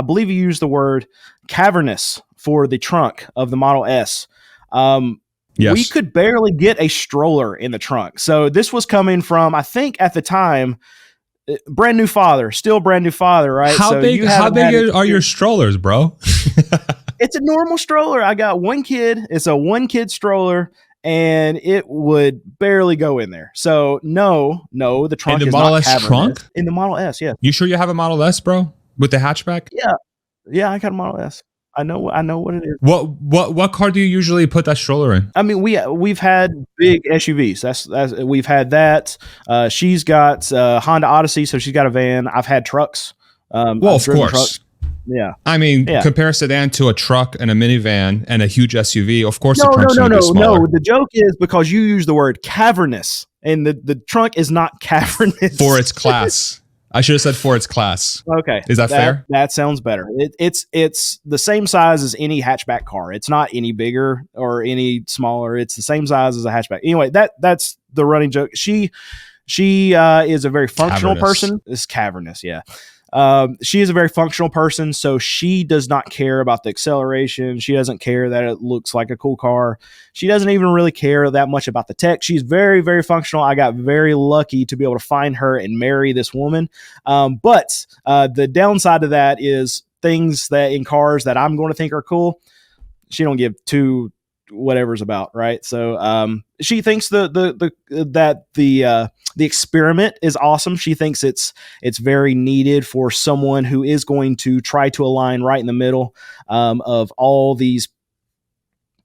believe you used the word cavernous for the trunk of the Model S. Yes. We could barely get a stroller in the trunk. So this was coming from, I think at the time, brand new father, right? How big are your strollers, bro? It's a normal stroller. I got one kid. It's a one kid stroller, and it would barely go in there. So no, the trunk is not Model S trunk? In the Model S, yeah. You sure you have a Model S, bro? With the hatchback? Yeah, I got a Model S. I know what it is. What car do you usually put that stroller in? I mean, we've had big SUVs. That's we've had that. She's got Honda Odyssey, so she's got a van. I've had trucks. Of course. Trucks. Yeah. I mean, compare a sedan to a truck and a minivan and a huge SUV. Of course, No. The joke is because you use the word cavernous. And the trunk is not cavernous. For its class. I should have said for its class. Okay. Is that fair? That sounds better. It's the same size as any hatchback car. It's not any bigger or any smaller. It's the same size as a hatchback. Anyway, that's the running joke. She is a very functional person. It's cavernous, yeah. She is a very functional person, so she does not care about the acceleration. She doesn't care that it looks like a cool car. She doesn't even really care that much about the tech. She's very, very functional. I got very lucky to be able to find her and marry this woman. But the downside of that is things that in cars that I'm going to think are cool, she don't give two whatever's about, right? So she thinks the experiment is awesome. She thinks it's very needed for someone who is going to try to align right in the middle of all these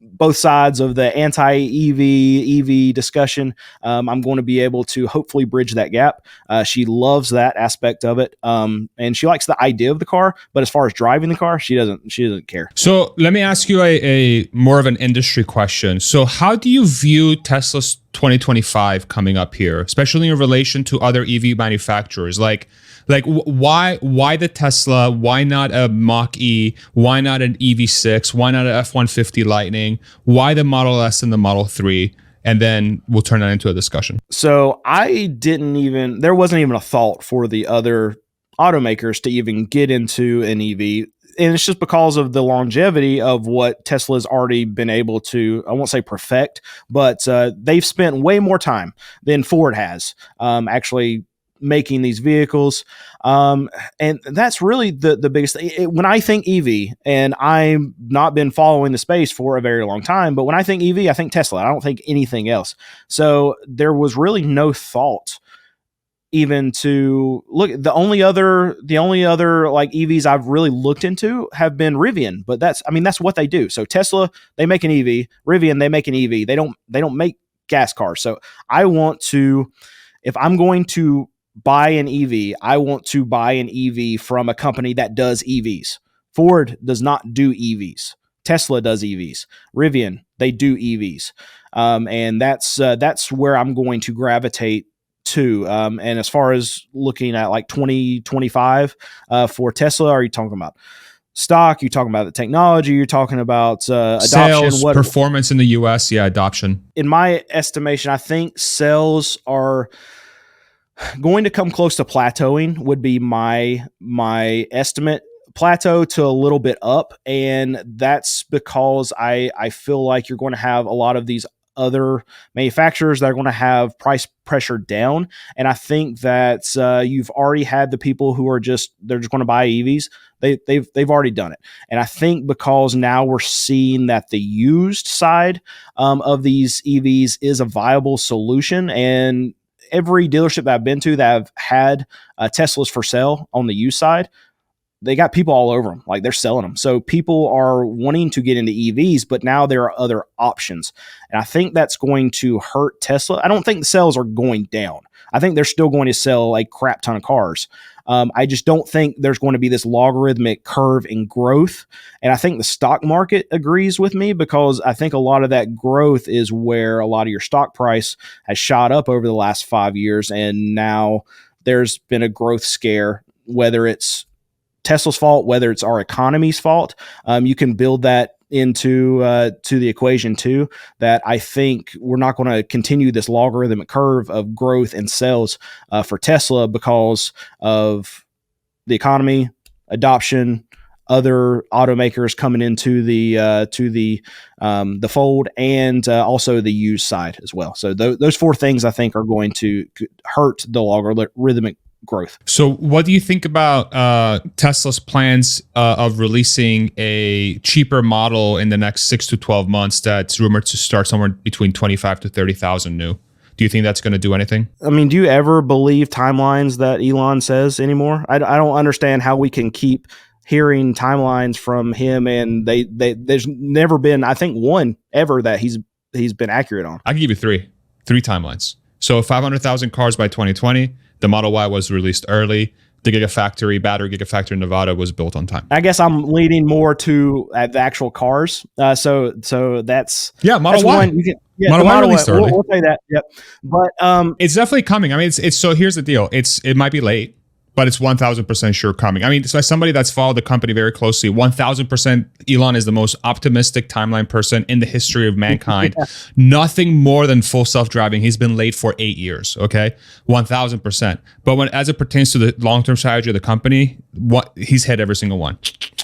both sides of the anti-EV discussion. I'm going to be able to hopefully bridge that gap. She loves that aspect of it, and she likes the idea of the car. But as far as driving the car, she doesn't care. So let me ask you a more of an industry question. So how do you view Tesla's 2025 coming up here, especially in relation to other EV manufacturers? Why the Tesla? Why not a Mach-E? Why not an EV6? Why not an F-150 Lightning? Why the Model S and the Model 3? And then we'll turn that into a discussion. So there wasn't even a thought for the other automakers to even get into an EV. And it's just because of the longevity of what Tesla's already been able to, I won't say perfect, but they've spent way more time than Ford has actually making these vehicles. And that's really the biggest thing. When I think EV, and I've not been following the space for a very long time, but when I think EV, I think Tesla. I don't think anything else. So there was really no thought even to look. The only other like EVs I've really looked into have been Rivian, but that's what they do. So Tesla, they make an EV. Rivian, they make an EV. They don't make gas cars. So I want to, if I'm going to buy an EV, I want to buy an EV from a company that does EVs. Ford does not do EVs. Tesla does EVs. Rivian, they do EVs. And that's where I'm going to gravitate to. And as far as looking at like 2025 for Tesla, are you talking about stock? You're talking about the technology? You're talking about adoption? Sales, performance in the US? Yeah, adoption. In my estimation, I think sales are going to come close to plateauing would be my estimate. Plateau to a little bit up, and that's because I feel like you're going to have a lot of these other manufacturers that are going to have price pressure down, and I think that you've already had the people who are they're just going to buy EVs. They've already done it, and I think because now we're seeing that the used side of these EVs is a viable solution. And every dealership that I've been to that have had Teslas for sale on the used side, they got people all over them. Like, they're selling them. So people are wanting to get into EVs, but now there are other options. And I think that's going to hurt Tesla. I don't think the sales are going down. I think they're still going to sell a crap ton of cars. I just don't think there's going to be this logarithmic curve in growth. And I think the stock market agrees with me, because I think a lot of that growth is where a lot of your stock price has shot up over the last 5 years. And now there's been a growth scare, whether it's Tesla's fault, whether it's our economy's fault. You can build that into to the equation too, that I think we're not going to continue this logarithmic curve of growth and sales for Tesla because of the economy, adoption, other automakers coming into the fold, and also the used side as well. So those four things I think are going to hurt the logarithmic growth. So what do you think about Tesla's plans of releasing a cheaper model in the next 6 to 12 months that's rumored to start somewhere between 25 to 30,000 new? Do you think that's going to do anything? I mean, do you ever believe timelines that Elon says anymore? I don't understand how we can keep hearing timelines from him, and there's never been, I think, one ever that he's been accurate on. I can give you three timelines. So 500,000 cars by 2020. The Model Y was released early. the battery gigafactory in Nevada was built on time. I guess I'm leaning more to the actual cars. So that's Model that's Y. one. Model Y released early. We'll say that. Yep. But it's definitely coming. I mean, it's so here's the deal. It might be late, but it's 1,000% sure coming. I mean, so as somebody that's followed the company very closely, 1,000% Elon is the most optimistic timeline person in the history of mankind. Nothing more than full self-driving. He's been late for 8 years, okay? 1,000%. But as it pertains to the long-term strategy of the company, he's hit every single one.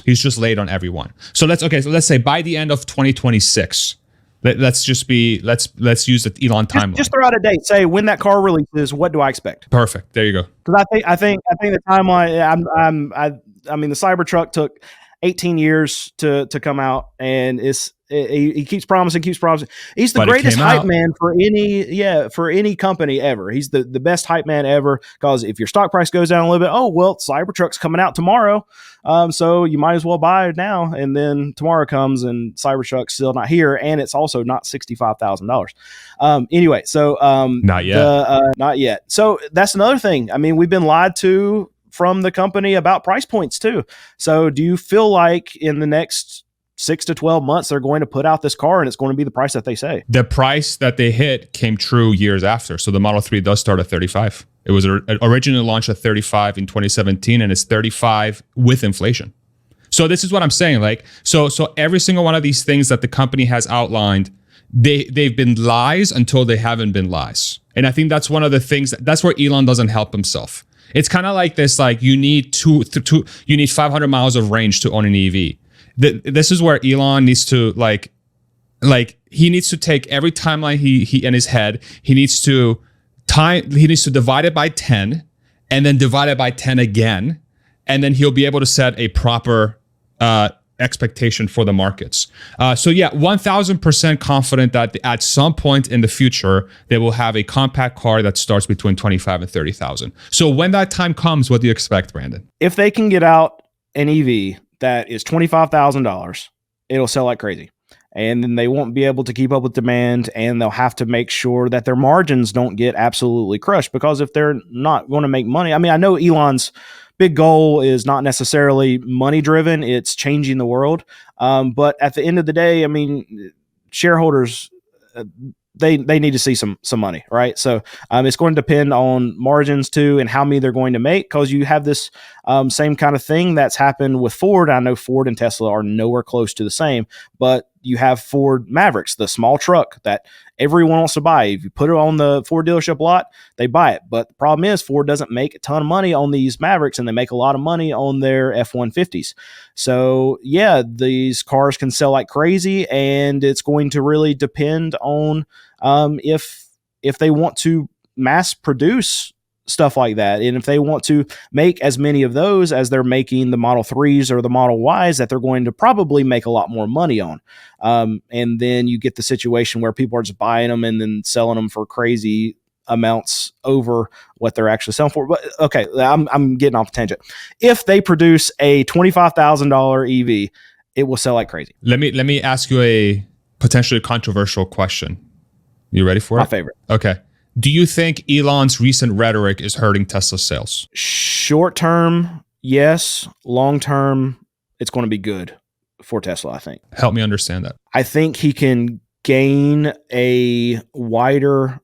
He's just late on every one. So let's say by the end of 2026, let's use the Elon timeline. Just throw out a date. Say when that car releases. What do I expect? Perfect. There you go. Because I think the timeline. I mean, the Cybertruck took 18 years to come out, and he keeps promising. He's the greatest hype man for any company ever. He's the best hype man ever, because if your stock price goes down a little bit, oh well, Cybertruck's coming out tomorrow, so you might as well buy it now. And then tomorrow comes and Cybertruck's still not here, and it's also not $65,000. Anyway, so not yet. Not yet. So that's another thing. I mean, we've been lied to from the company about price points too. So do you feel like in the next 6 to 12 months they're going to put out this car and it's going to be the price that they say? The price that they hit came true years after. So the Model 3 does start at 35. It was originally launched at 35 in 2017, and it's 35 with inflation. So this is what I'm saying. Like, so every single one of these things that the company has outlined, they've been lies until they haven't been lies. And I think that's one of the things that's where Elon doesn't help himself. It's kind of like this, like you need 500 miles of range to own an EV. This is where Elon needs to like he needs to take every timeline he in his head, he needs to divide it by 10 and then divide it by 10 again, and then he'll be able to set a proper expectation for the markets. 1,000% confident that at some point in the future they will have a compact car that starts between 25 and 30,000. So when that time comes, what do you expect, Brandon? If they can get out an EV that is $25,000, it'll sell like crazy. And then they won't be able to keep up with demand, and they'll have to make sure that their margins don't get absolutely crushed, because if they're not going to make money, I mean, I know Elon's big goal is not necessarily money driven, it's changing the world. But at the end of the day, I mean, shareholders, they need to see some money, right? So it's going to depend on margins too, and how many they're going to make, because you have this same kind of thing that's happened with Ford. I know Ford and Tesla are nowhere close to the same, but you have Ford Mavericks, the small truck that everyone wants to buy. If you put it on the Ford dealership lot, they buy it. But the problem is Ford doesn't make a ton of money on these Mavericks, and they make a lot of money on their F-150s. So yeah, these cars can sell like crazy, and it's going to really depend on if they want to mass produce stuff like that, and if they want to make as many of those as they're making the Model 3s or the Model Ys, that they're going to probably make a lot more money on. And then you get the situation where people are just buying them and then selling them for crazy amounts over what they're actually selling for. But okay, I'm getting off the tangent. If they produce a $25,000 EV, it will sell like crazy. Let me ask you a potentially controversial question. You ready for it? My favorite. Okay. Do you think Elon's recent rhetoric is hurting Tesla's sales? Short term, yes. Long term, it's going to be good for Tesla, I think. Help me understand that. I think he can gain a wider...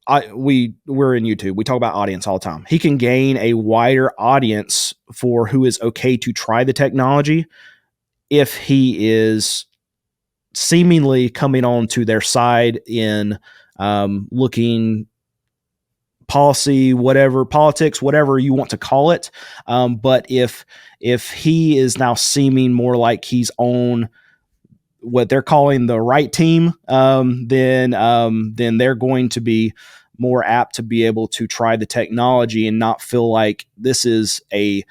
we're in YouTube. We talk about audience all the time. He can gain a wider audience for who is okay to try the technology if he is seemingly coming on to their side in looking politics, whatever you want to call it. But if he is now seeming more like he's on what they're calling the right team, then they're going to be more apt to be able to try the technology and not feel like this is a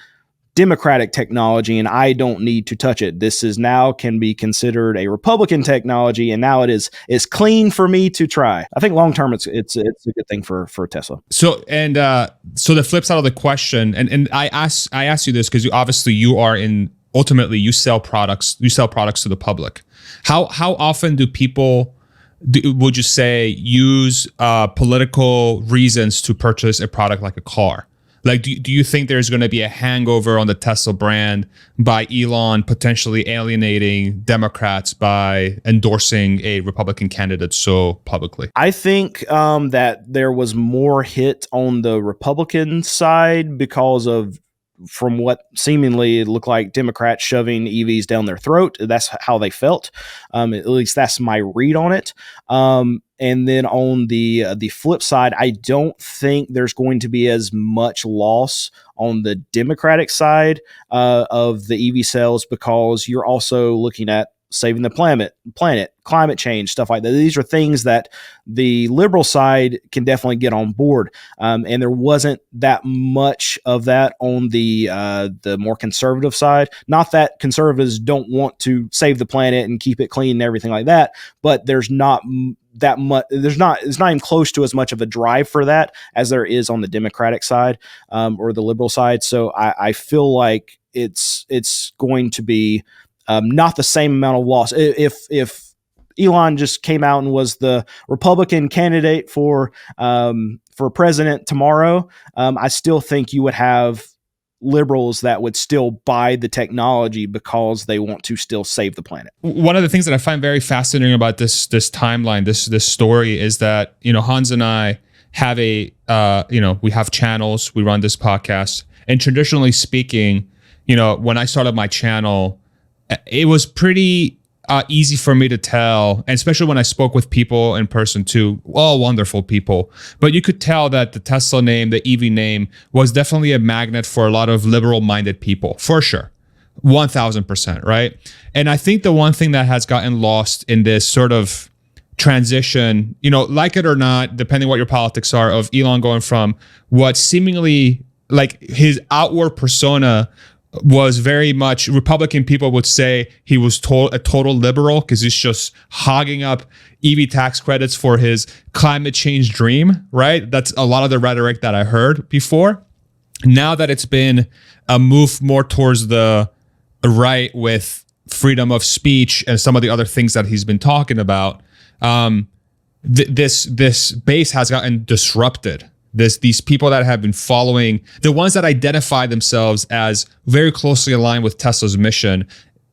Democratic technology and I don't need to touch it. This is now can be considered a Republican technology, and now it's clean for me to try. I think long term it's a good thing for Tesla. So the flip side of the question, and I ask you this because ultimately you sell products to the public. How often do people would you say use political reasons to purchase a product like a car? Like, do you think there's going to be a hangover on the Tesla brand by Elon potentially alienating Democrats by endorsing a Republican candidate so publicly? I think that there was more hit on the Republican side because of, from what seemingly it looked like, Democrats shoving EVs down their throat. That's how they felt. At least that's my read on it. And then on the flip side, I don't think there's going to be as much loss on the Democratic side of the EV sales, because you're also looking at saving the planet, climate change, stuff like that. These are things that the liberal side can definitely get on board. And there wasn't that much of that on the more conservative side. Not that conservatives don't want to save the planet and keep it clean and everything like that, but there's not that much. It's not even close to as much of a drive for that as there is on the Democratic side or the liberal side. So I feel like it's going to be not the same amount of loss. If Elon just came out and was the Republican candidate for president tomorrow, I still think you would have liberals that would still buy the technology because they want to still save the planet. One of the things that I find very fascinating about this timeline, this story, is that, Hans and I have we have channels, we run this podcast, and traditionally speaking, when I started my channel, it was pretty easy for me to tell, and especially when I spoke with people in person too, all wonderful people. But you could tell that the Tesla name, the EV name, was definitely a magnet for a lot of liberal-minded people, for sure. 1000%, right? And I think the one thing that has gotten lost in this sort of transition, like it or not, depending what your politics are, of Elon going from what seemingly, like, his outward persona was very much, Republican people would say he was a total liberal because he's just hogging up EV tax credits for his climate change dream, right? That's a lot of the rhetoric that I heard before. Now that it's been a move more towards the right with freedom of speech and some of the other things that he's been talking about, this base has gotten disrupted. These people that have been following, the ones that identify themselves as very closely aligned with Tesla's mission,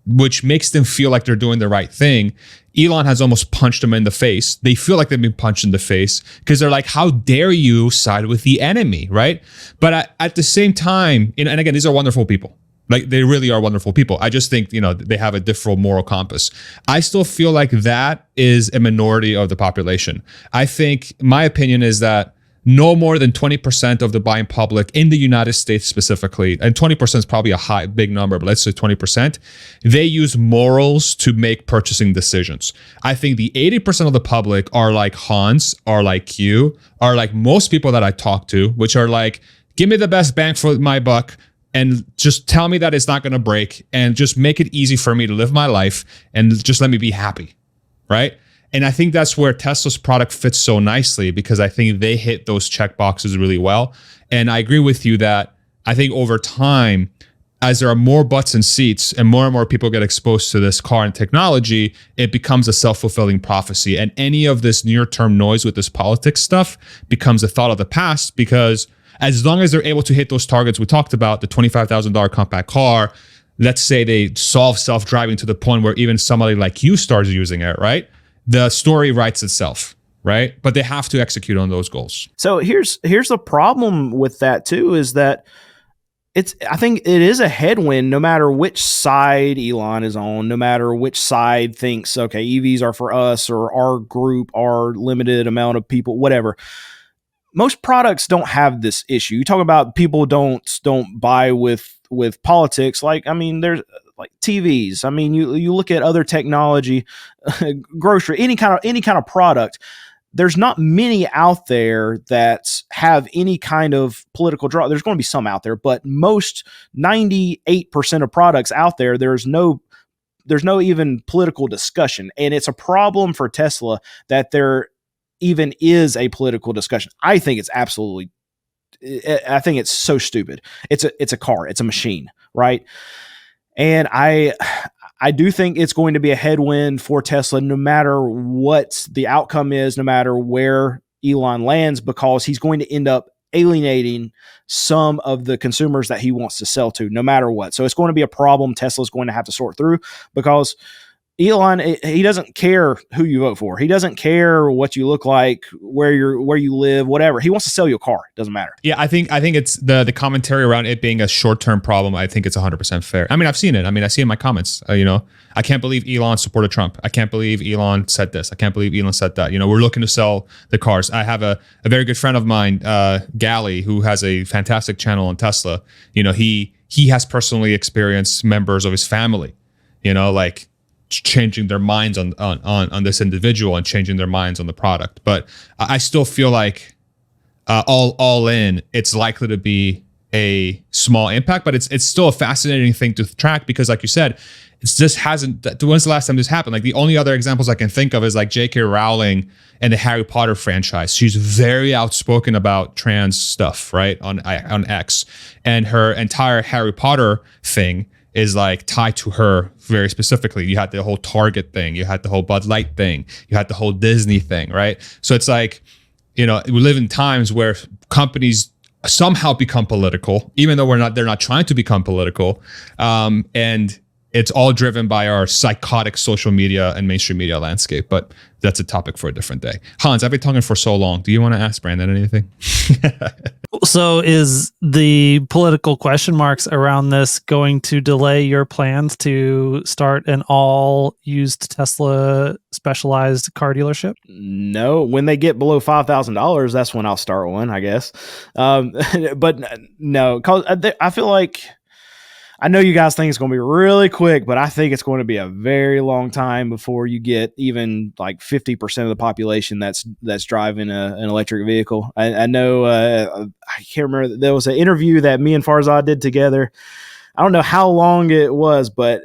which makes them feel like they're doing the right thing. Elon has almost punched them in the face. They feel like they've been punched in the face because they're like, how dare you side with the enemy, right? But at the same time, and again, these are wonderful people. Like, they really are wonderful people. I just think, they have a different moral compass. I still feel like that is a minority of the population. I think my opinion is that no more than 20% of the buying public in the United States specifically, and 20% is probably a big number, but let's say 20%, they use morals to make purchasing decisions. I think the 80% of the public are like Hans, are like you, are like most people that I talk to, which are like, give me the best bang for my buck and just tell me that it's not going to break and just make it easy for me to live my life and just let me be happy, right? And I think that's where Tesla's product fits so nicely, because I think they hit those check boxes really well. And I agree with you that I think over time, as there are more butts and seats and more people get exposed to this car and technology, it becomes a self-fulfilling prophecy. And any of this near-term noise with this politics stuff becomes a thought of the past, because as long as they're able to hit those targets we talked about, the $25,000 compact car, let's say they solve self-driving to the point where even somebody like you starts using it, right? The story writes itself, right? But they have to execute on those goals. So here's the problem with that too, is that I think it is a headwind no matter which side Elon is on, no matter which side thinks, okay, EVs are for us or our group, our limited amount of people, whatever. Most products don't have this issue. You talk about people don't buy with politics. Like, I mean, there's like TVs. I mean, you look at other technology, grocery, any kind of product. There's not many out there that have any kind of political draw. There's going to be some out there, but most 98% of products out there, there's no even political discussion. And it's a problem for Tesla that there even is a political discussion. I think it's so stupid. It's a car, it's a machine, right? And I do think it's going to be a headwind for Tesla no matter what the outcome is, no matter where Elon lands, because he's going to end up alienating some of the consumers that he wants to sell to, no matter what. So it's going to be a problem Tesla's going to have to sort through, because Elon, he doesn't care who you vote for. He doesn't care what you look like, where you live, whatever. He wants to sell you a car. Doesn't matter. Yeah, I think it's the commentary around it being a short-term problem. I think it's 100% fair. I mean, I've seen it. I see it in my comments. I can't believe Elon supported Trump. I can't believe Elon said this. I can't believe Elon said that. We're looking to sell the cars. I have a very good friend of mine, Gally, who has a fantastic channel on Tesla. He has personally experienced members of his family, like changing their minds on this individual and changing their minds on the product. But I still feel like all in, it's likely to be a small impact, but it's still a fascinating thing to track, because like you said, when's the last time this happened? Like, the only other examples I can think of is like J.K. Rowling and the Harry Potter franchise. She's very outspoken about trans stuff, right? On X, and her entire Harry Potter thing is like tied to her very specifically. You had the whole Target thing, you had the whole Bud Light thing, you had the whole Disney thing, right? So it's like, we live in times where companies somehow become political, even though they're not trying to become political. And it's all driven by our psychotic social media and mainstream media landscape. But that's a topic for a different day. Hans, I've been talking for so long. Do you want to ask Brandon anything? So is the political question marks around this going to delay your plans to start an all used Tesla specialized car dealership? No, when they get below $5,000, that's when I'll start one, I guess. But no, because I feel like, I know you guys think it's going to be really quick, but I think it's going to be a very long time before you get even like 50% of the population that's driving an electric vehicle. I know, I can't remember. There was an interview that me and Farzad did together. I don't know how long it was, but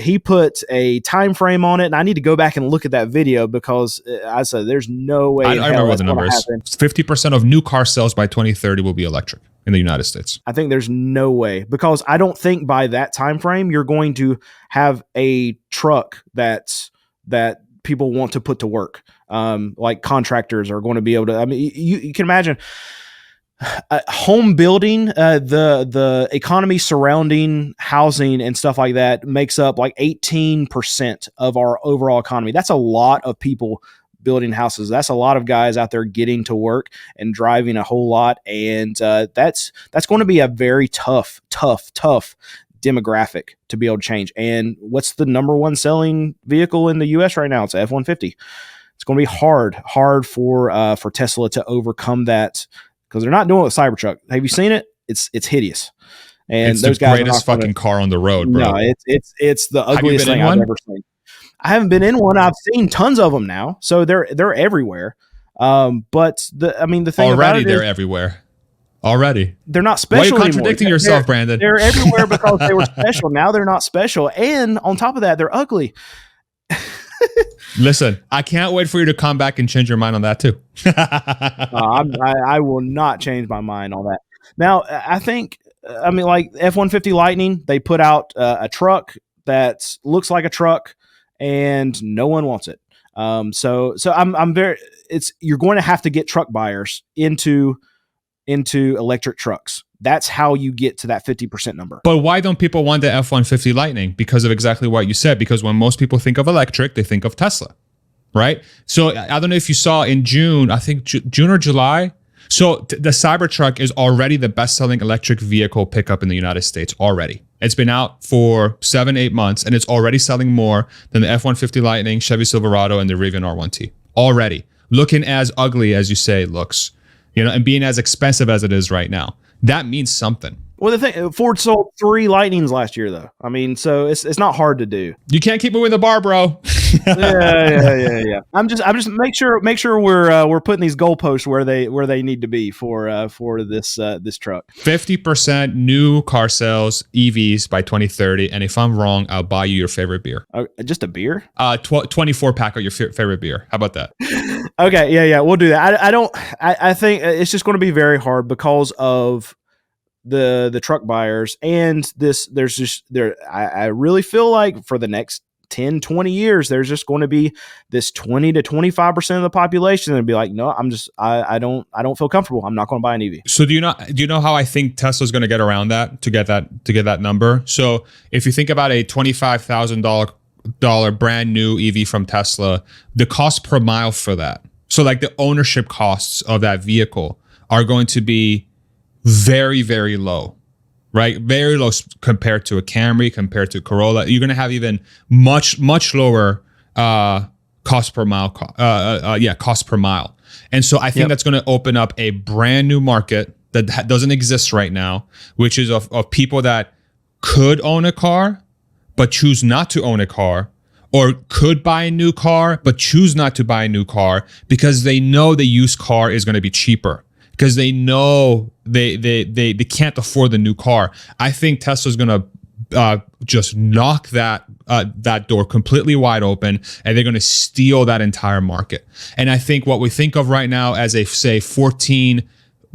he put a time frame on it, and I need to go back and look at that video, because I said there's no way. I remember what the number is. 50% of new car sales by 2030 will be electric in the United States. I think there's no way, because I don't think by that time frame you're going to have a truck that people want to put to work. Like contractors are going to be able to. I mean, you can imagine. Home building, the economy surrounding housing and stuff like that makes up like 18% of our overall economy. That's a lot of people building houses. That's a lot of guys out there getting to work and driving a whole lot. And that's going to be a very tough demographic to be able to change. And what's the number one selling vehicle in the US right now? It's a F-150. It's going to be hard for Tesla to overcome that, because they're not doing it with Cybertruck. Have you seen it? It's hideous. And it's those the guys greatest fucking car on the road, bro. No, it's the ugliest thing I've ever seen. I haven't been in one. I've seen tons of them now, so they're everywhere. But the thing about it is, they're everywhere. Already, they're not special. Why are you contradicting anymore. yourself, Brandon? They're everywhere because they were special. Now they're not special, and on top of that, they're ugly. Listen, I can't wait for you to come back and change your mind on that too. I will not change my mind on that. Now, I think, like F-150 Lightning, they put out a truck that looks like a truck, and no one wants it. So I'm very. You're going to have to get truck buyers into electric trucks. That's how you get to that 50% number. But why don't people want the F-150 Lightning? Because of exactly what you said. Because when most people think of electric, they think of Tesla, right? So I don't know if you saw in June, I think June or July. So the Cybertruck is already the best-selling electric vehicle pickup in the United States already. It's been out for 7-8 months, and it's already selling more than the F-150 Lightning, Chevy Silverado, and the Rivian R1T. Already. Looking as ugly as you say it looks, and being as expensive as it is right now. That means something. Well, the thing, Ford sold 3 Lightnings last year, though. So it's not hard to do. You can't keep moving the bar, bro. Yeah. I'm just make sure we're putting these goalposts where they need to be for this truck. 50% new car sales EVs by 2030, and if I'm wrong, I'll buy you your favorite beer. Just a beer? 24 pack of your favorite beer. How about that? Okay, yeah, we'll do that. I think it's just going to be very hard because of the truck buyers, and I really feel like for the next 10, 20 years, there's just going to be this 20 to 25% of the population and be like, no, I don't feel comfortable. I'm not going to buy an EV. So do you know how I think Tesla's going to get around that to get that number? So if you think about a $25,000 brand new EV from Tesla, the cost per mile for that, so like the ownership costs of that vehicle are going to be very, very low, right? Very low compared to a Camry, compared to Corolla. You're going to have even much lower cost per mile. Cost per mile. And so I think that's going to open up a brand new market that doesn't exist right now, which is of people that could own a car but choose not to own a car, or could buy a new car but choose not to buy a new car because they know the used car is going to be cheaper, because they know they can't afford the new car. I think Tesla's going to just knock that door completely wide open, and they're going to steal that entire market. And I think what we think of right now as a, say, 13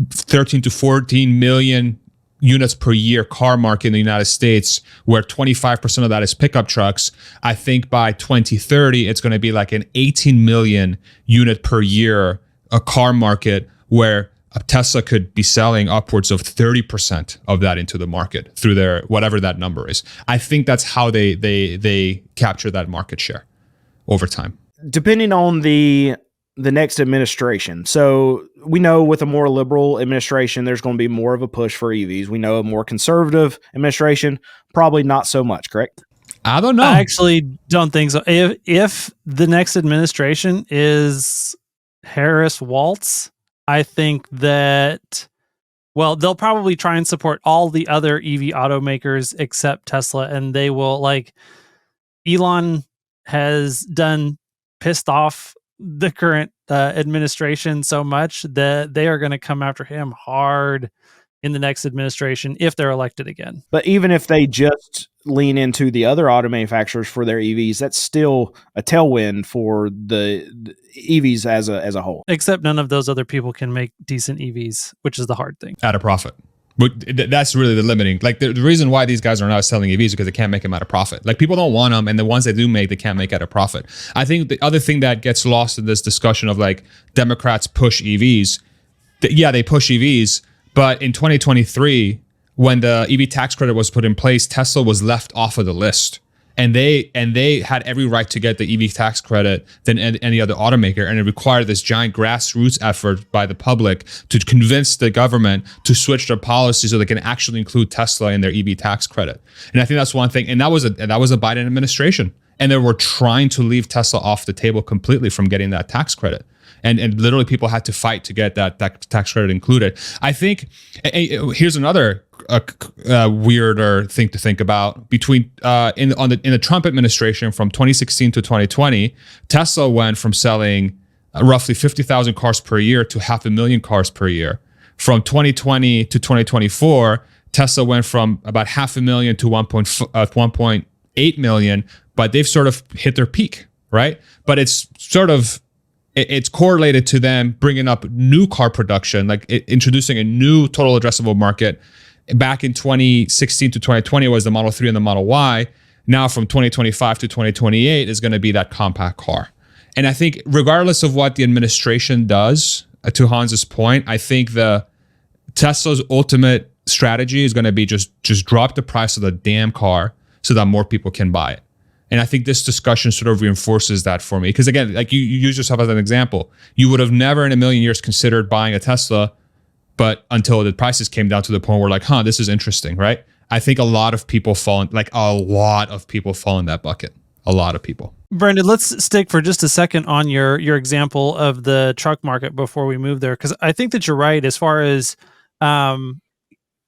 to 14 million units per year car market in the United States, where 25% of that is pickup trucks, I think by 2030, it's going to be like an 18 million unit per year a car market, where a Tesla could be selling upwards of 30% of that into the market through their whatever that number is. I think that's how they capture that market share over time. Depending on the next administration. So we know with a more liberal administration, there's going to be more of a push for EVs. We know a more conservative administration, probably not so much, correct? I don't know. I actually don't think so. If the next administration is Harris-Walz, I think that, well, they'll probably try and support all the other EV automakers except Tesla, and they will, like, Elon has done pissed off the current administration so much that they are going to come after him hard in the next administration if they're elected again. But even if they just lean into the other auto manufacturers for their EVs, that's still a tailwind for the EVs as a whole. Except none of those other people can make decent EVs, which is the hard thing. At a profit. But that's really the limiting. Like the reason why these guys are not selling EVs is because they can't make them at a profit. Like people don't want them, and the ones they do make, they can't make at a profit. I think the other thing that gets lost in this discussion of like Democrats push EVs, they push EVs, but in 2023, when the EV tax credit was put in place, Tesla was left off of the list. And they had every right to get the EV tax credit than any other automaker, and it required this giant grassroots effort by the public to convince the government to switch their policy so they can actually include Tesla in their EV tax credit. And I think that's one thing. And that was a Biden administration, and they were trying to leave Tesla off the table completely from getting that tax credit. And literally people had to fight to get that tax credit included. I think here's another weirder thing to think about. Between in the Trump administration from 2016 to 2020, Tesla went from selling roughly 50,000 cars per year to 500,000 cars per year. From 2020 to 2024, Tesla went from about 500,000 to 1.8 million, but they've sort of hit their peak, right? But it's correlated to them bringing up new car production, like introducing a new total addressable market. Back in 2016 to 2020 was the Model 3 and the Model Y. Now from 2025 to 2028 is going to be that compact car. And I think regardless of what the administration does, to Hans's point, I think the Tesla's ultimate strategy is going to be just drop the price of the damn car so that more people can buy it. And I think this discussion sort of reinforces that for me. Because again, like you use yourself as an example, you would have never in a million years considered buying a Tesla, but until the prices came down to the point where like, this is interesting, right? I think a lot of people fall in that bucket. A lot of people. Brendan, let's stick for just a second on your example of the truck market before we move there. Because I think that you're right as far as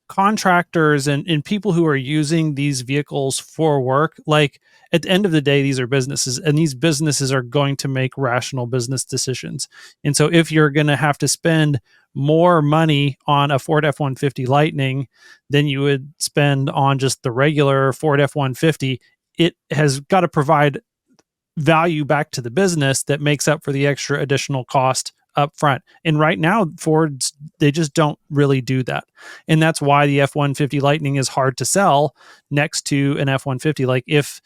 contractors and people who are using these vehicles for work. Like at the end of the day, these are businesses, and these businesses are going to make rational business decisions. And so if you're going to have to spend more money on a Ford F-150 Lightning than you would spend on just the regular Ford F-150, it has got to provide value back to the business that makes up for the extra additional cost up front. And right now, Fords, they just don't really do that. And that's why the F-150 Lightning is hard to sell next to an F-150. Like if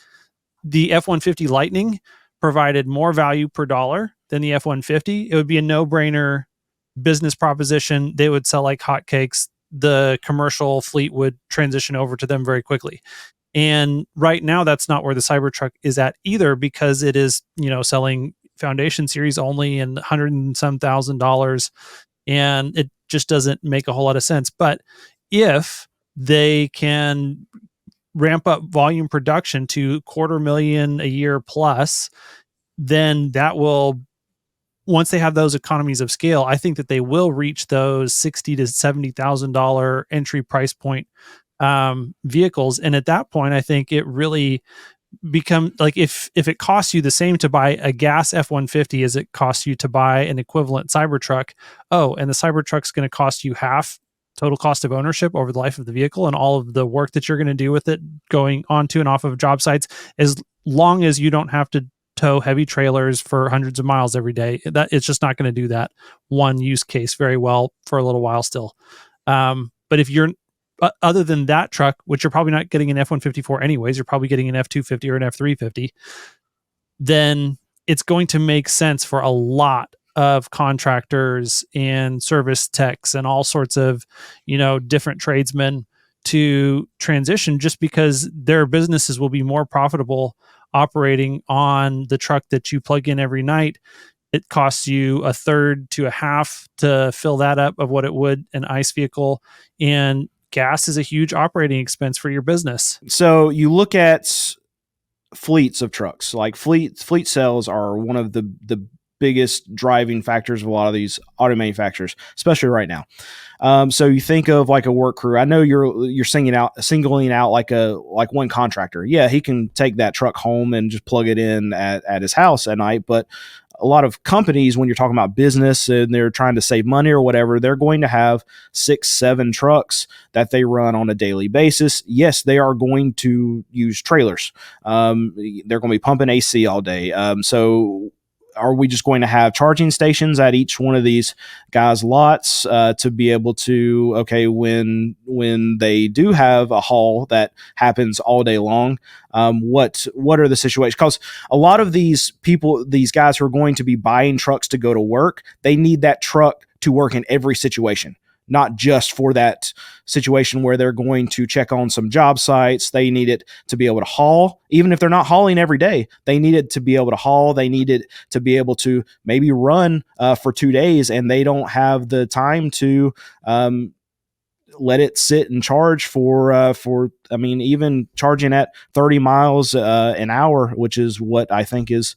the F-150 Lightning provided more value per dollar than the F-150, it would be a no-brainer business proposition. They would sell like hotcakes. The commercial fleet would transition over to them very quickly. And right now, that's not where the Cybertruck is at either, because it is, selling Foundation Series only and $100 and some $1,000, and it just doesn't make a whole lot of sense. But if they can ramp up volume production to 250,000 a year plus, then that will, once they have those economies of scale, I think that they will reach those $60,000 to $70,000 entry price point vehicles. And at that point, I think it really become like, if it costs you the same to buy a gas F-150 as it costs you to buy an equivalent Cybertruck, and the Cybertruck's going to cost you half total cost of ownership over the life of the vehicle and all of the work that you're going to do with it going onto and off of job sites, as long as you don't have to tow heavy trailers for hundreds of miles every day. That it's just not going to do that one use case very well for a little while still. But if you're other than that truck, which you're probably not getting an F-150 for anyways, you're probably getting an F-250 or an F-350, then it's going to make sense for a lot of contractors and service techs and all sorts of, different tradesmen to transition, just because their businesses will be more profitable operating on the truck that you plug in every night. It costs you a third to a half to fill that up of what it would an ICE vehicle, and gas is a huge operating expense for your business. So you look at fleets of trucks, like fleet sales are one of the biggest driving factors of a lot of these auto manufacturers, especially right now. So you think of like a work crew. I know you're singling out like one contractor. Yeah, he can take that truck home and just plug it in at his house at night. But a lot of companies, when you're talking about business and they're trying to save money or whatever, they're going to have 6-7 trucks that they run on a daily basis. Yes, they are going to use trailers. They're going to be pumping AC all day. So are we just going to have charging stations at each one of these guys' lots to be able to, okay, when they do have a haul that happens all day long, what are the situations? Because a lot of these people, these guys who are going to be buying trucks to go to work, they need that truck to work in every situation, not just for that situation where they're going to check on some job sites. They need it to be able to haul. Even if they're not hauling every day, they need it to be able to haul. They need it to be able to maybe run for 2 days, and they don't have the time to let it sit and charge for even charging at 30 miles an hour, which is what I think is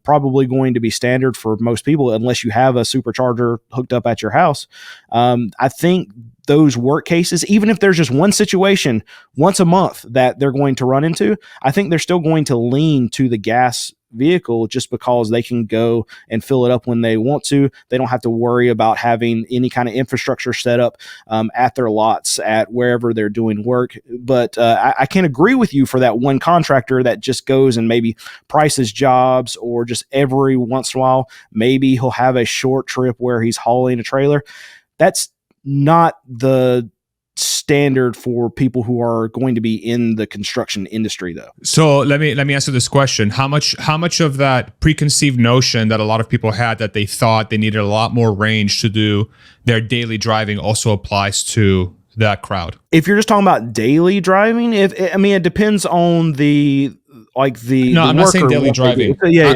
probably going to be standard for most people, unless you have a supercharger hooked up at your house. I think those work cases, even if there's just one situation once a month that they're going to run into, I think they're still going to lean to the gas vehicle just because they can go and fill it up when they want to. They don't have to worry about having any kind of infrastructure set up at their lots at wherever they're doing work. But I can agree with you for that one contractor that just goes and maybe prices jobs, or just every once in a while, maybe he'll have a short trip where he's hauling a trailer. That's not the standard for people who are going to be in the construction industry, though. So let me answer this question. How much of that preconceived notion that a lot of people had, that they thought they needed a lot more range to do their daily driving, also applies to that crowd? If you're just talking about daily driving, it depends on the No, I'm not saying daily driving. Yeah.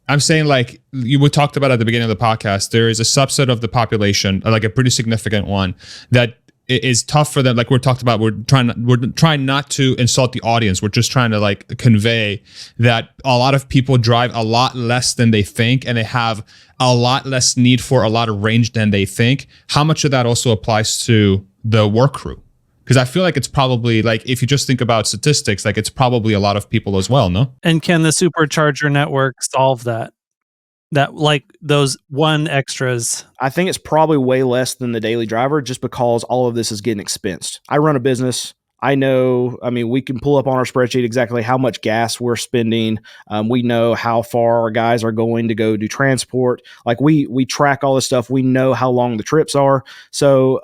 I'm saying, like we talked about at the beginning of the podcast, there is a subset of the population, like a pretty significant one, that it is tough for them. Like we talked about, we're trying not to insult the audience. We're just trying to convey that a lot of people drive a lot less than they think, and they have a lot less need for a lot of range than they think. How much of that also applies to the work crew? Because I feel like it's probably, if you just think about statistics, it's probably a lot of people as well, no? And can the supercharger network solve that? Those one extras? I think it's probably way less than the daily driver, just because all of this is getting expensed. I run a business. I know, we can pull up on our spreadsheet exactly how much gas we're spending. We know how far our guys are going to go do transport. We track all this stuff. We know how long the trips are. So,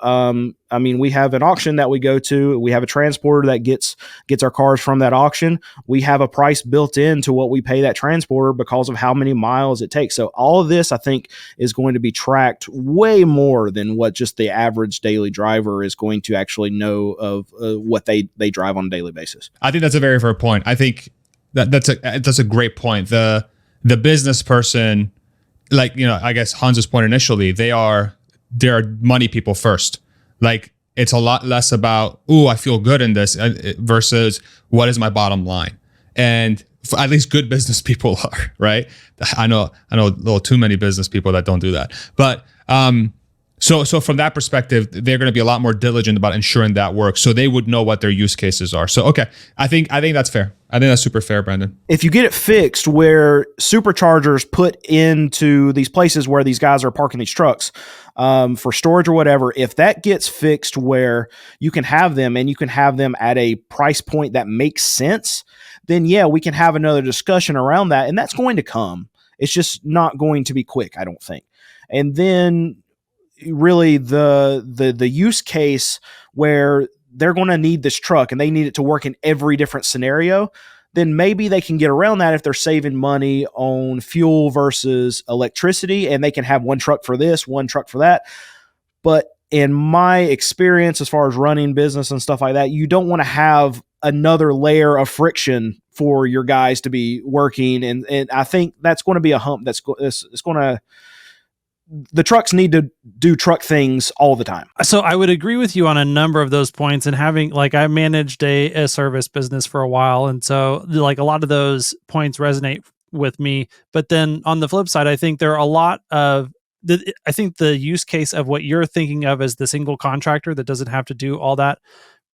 I mean, we have an auction that we go to. We have a transporter that gets our cars from that auction. We have a price built into what we pay that transporter because of how many miles it takes. So all of this, I think, is going to be tracked way more than what just the average daily driver is going to actually know of what they drive on a daily basis. I think that's a very fair point. I think that's a great point. The business person, like, I guess Hans's point initially, they're money people first. Like, it's a lot less about, ooh, I feel good in this versus what is my bottom line. And at least good business people are, right? I know a little too many business people that don't do that. But so from that perspective, they're going to be a lot more diligent about ensuring that works. So they would know what their use cases are. So, okay, I think that's fair. I think that's super fair, Brandon. If you get it fixed where superchargers put into these places where these guys are parking these trucks for storage or whatever, if that gets fixed where you can have them and you can have them at a price point that makes sense, then yeah, we can have another discussion around that. And that's going to come. It's just not going to be quick, I don't think. And then really the use case where they're going to need this truck and they need it to work in every different scenario, then maybe they can get around that if they're saving money on fuel versus electricity, and they can have one truck for this, one truck for that. But in my experience, as far as running business and stuff like that, you don't want to have another layer of friction for your guys to be working. And I think that's going to be a hump it's going to, the trucks need to do truck things all the time. So I would agree with you on a number of those points, and having, like, I managed a service business for a while. And so like a lot of those points resonate with me. But then on the flip side, I think there are a lot of I think the use case of what you're thinking of as the single contractor that doesn't have to do all that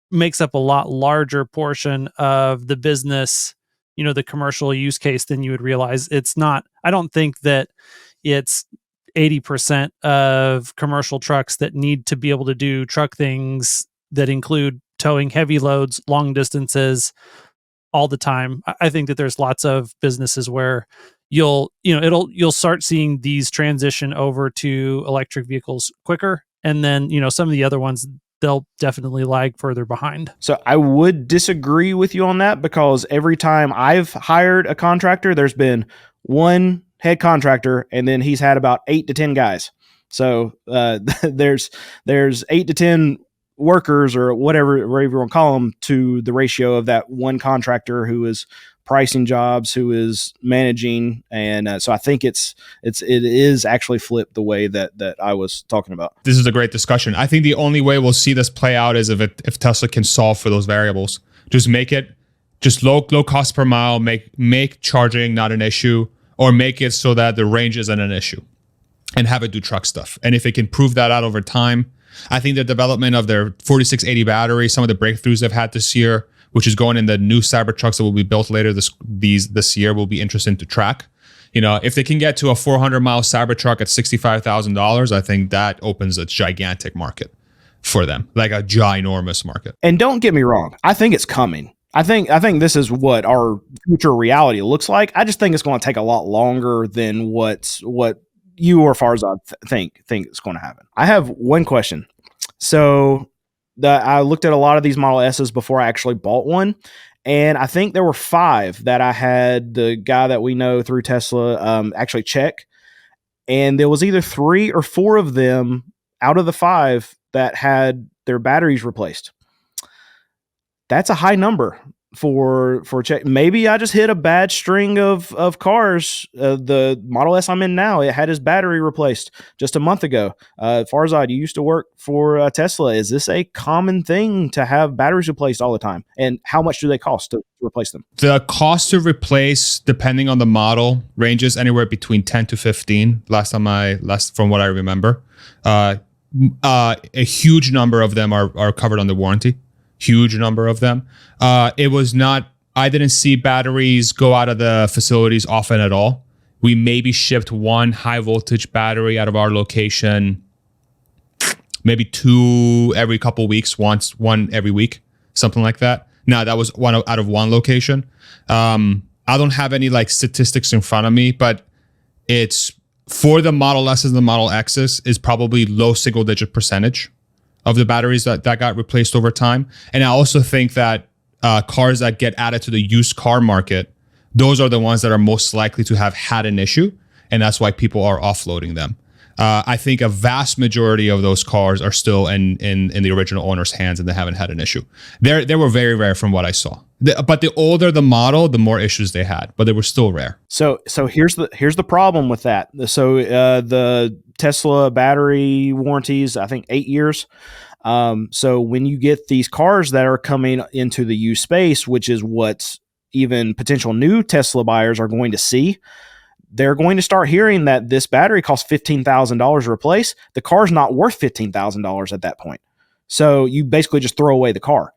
makes up a lot larger portion of the business, the commercial use case than you would realize. It's not, I don't think that it's 80% of commercial trucks that need to be able to do truck things that include towing heavy loads, long distances all the time. I think that there's lots of businesses where you'll start seeing these transition over to electric vehicles quicker. And then, some of the other ones, they'll definitely lag further behind. So I would disagree with you on that, because every time I've hired a contractor, there's been one head contractor, and then he's had about 8 to 10 guys. So there's 8 to 10 workers, or whatever you want to call them, to the ratio of that one contractor who is pricing jobs, who is managing. And so I think it is actually flipped the way that I was talking about. This is a great discussion. I think the only way we'll see this play out is if Tesla can solve for those variables. Just make it just low cost per mile, make charging not an issue, or make it so that the range isn't an issue, and have it do truck stuff. And if it can prove that out over time, I think the development of their 4680 battery, some of the breakthroughs they've had this year, which is going in the new Cybertrucks that will be built later this year, will be interesting to track. If they can get to a 400-mile Cybertruck at $65,000, I think that opens a gigantic market for them, like a ginormous market. And don't get me wrong, I think it's coming. I think this is what our future reality looks like. I just think it's going to take a lot longer than what you or Farzad think is going to happen. I have one question. So I looked at a lot of these Model S's before I actually bought one, and I think there were 5 that I had the guy that we know through Tesla actually check, and there was either 3 or 4 of them out of the 5 that had their batteries replaced. That's a high number for check. Maybe I just hit a bad string of cars. The Model S I'm in now, it had his battery replaced just a month ago. Farzad, you used to work for Tesla. Is this a common thing to have batteries replaced all the time? And how much do they cost to replace them? The cost to replace, depending on the model, ranges anywhere between 10 to 15. From what I remember, a huge number of them are covered under warranty. Huge number of them. I didn't see batteries go out of the facilities often at all. We maybe shipped one high voltage battery out of our location, maybe 2 every couple weeks, one every week, something like that. Now that was one out of one location. I don't have any statistics in front of me, but it's for the Model S's and the Model X's is probably low single digit percentage of the batteries that got replaced over time. And I also think that cars that get added to the used car market, those are the ones that are most likely to have had an issue. And that's why people are offloading them. I think a vast majority of those cars are still in the original owner's hands and they haven't had an issue. They were very rare from what I saw. But the older the model, the more issues they had, but they were still rare. So here's the problem with that. So the Tesla battery warranties, I think 8 years. So when you get these cars that are coming into the used space, which is what even potential new Tesla buyers are going to see, they're going to start hearing that this battery costs $15,000 to replace. The car's not worth $15,000 at that point. So you basically just throw away the car.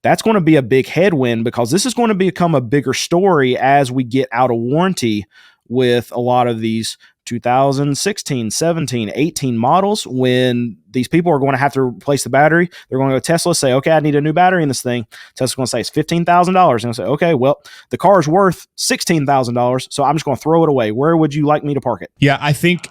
That's going to be a big headwind because this is going to become a bigger story as we get out of warranty with a lot of these 2016, 17, 18 models. When these people are going to have to replace the battery, they're going to go to Tesla, say, okay, I need a new battery in this thing. Tesla's going to say it's $15,000. And say, okay, well, the car is worth $16,000, so I'm just going to throw it away. Where would you like me to park it? Yeah, I think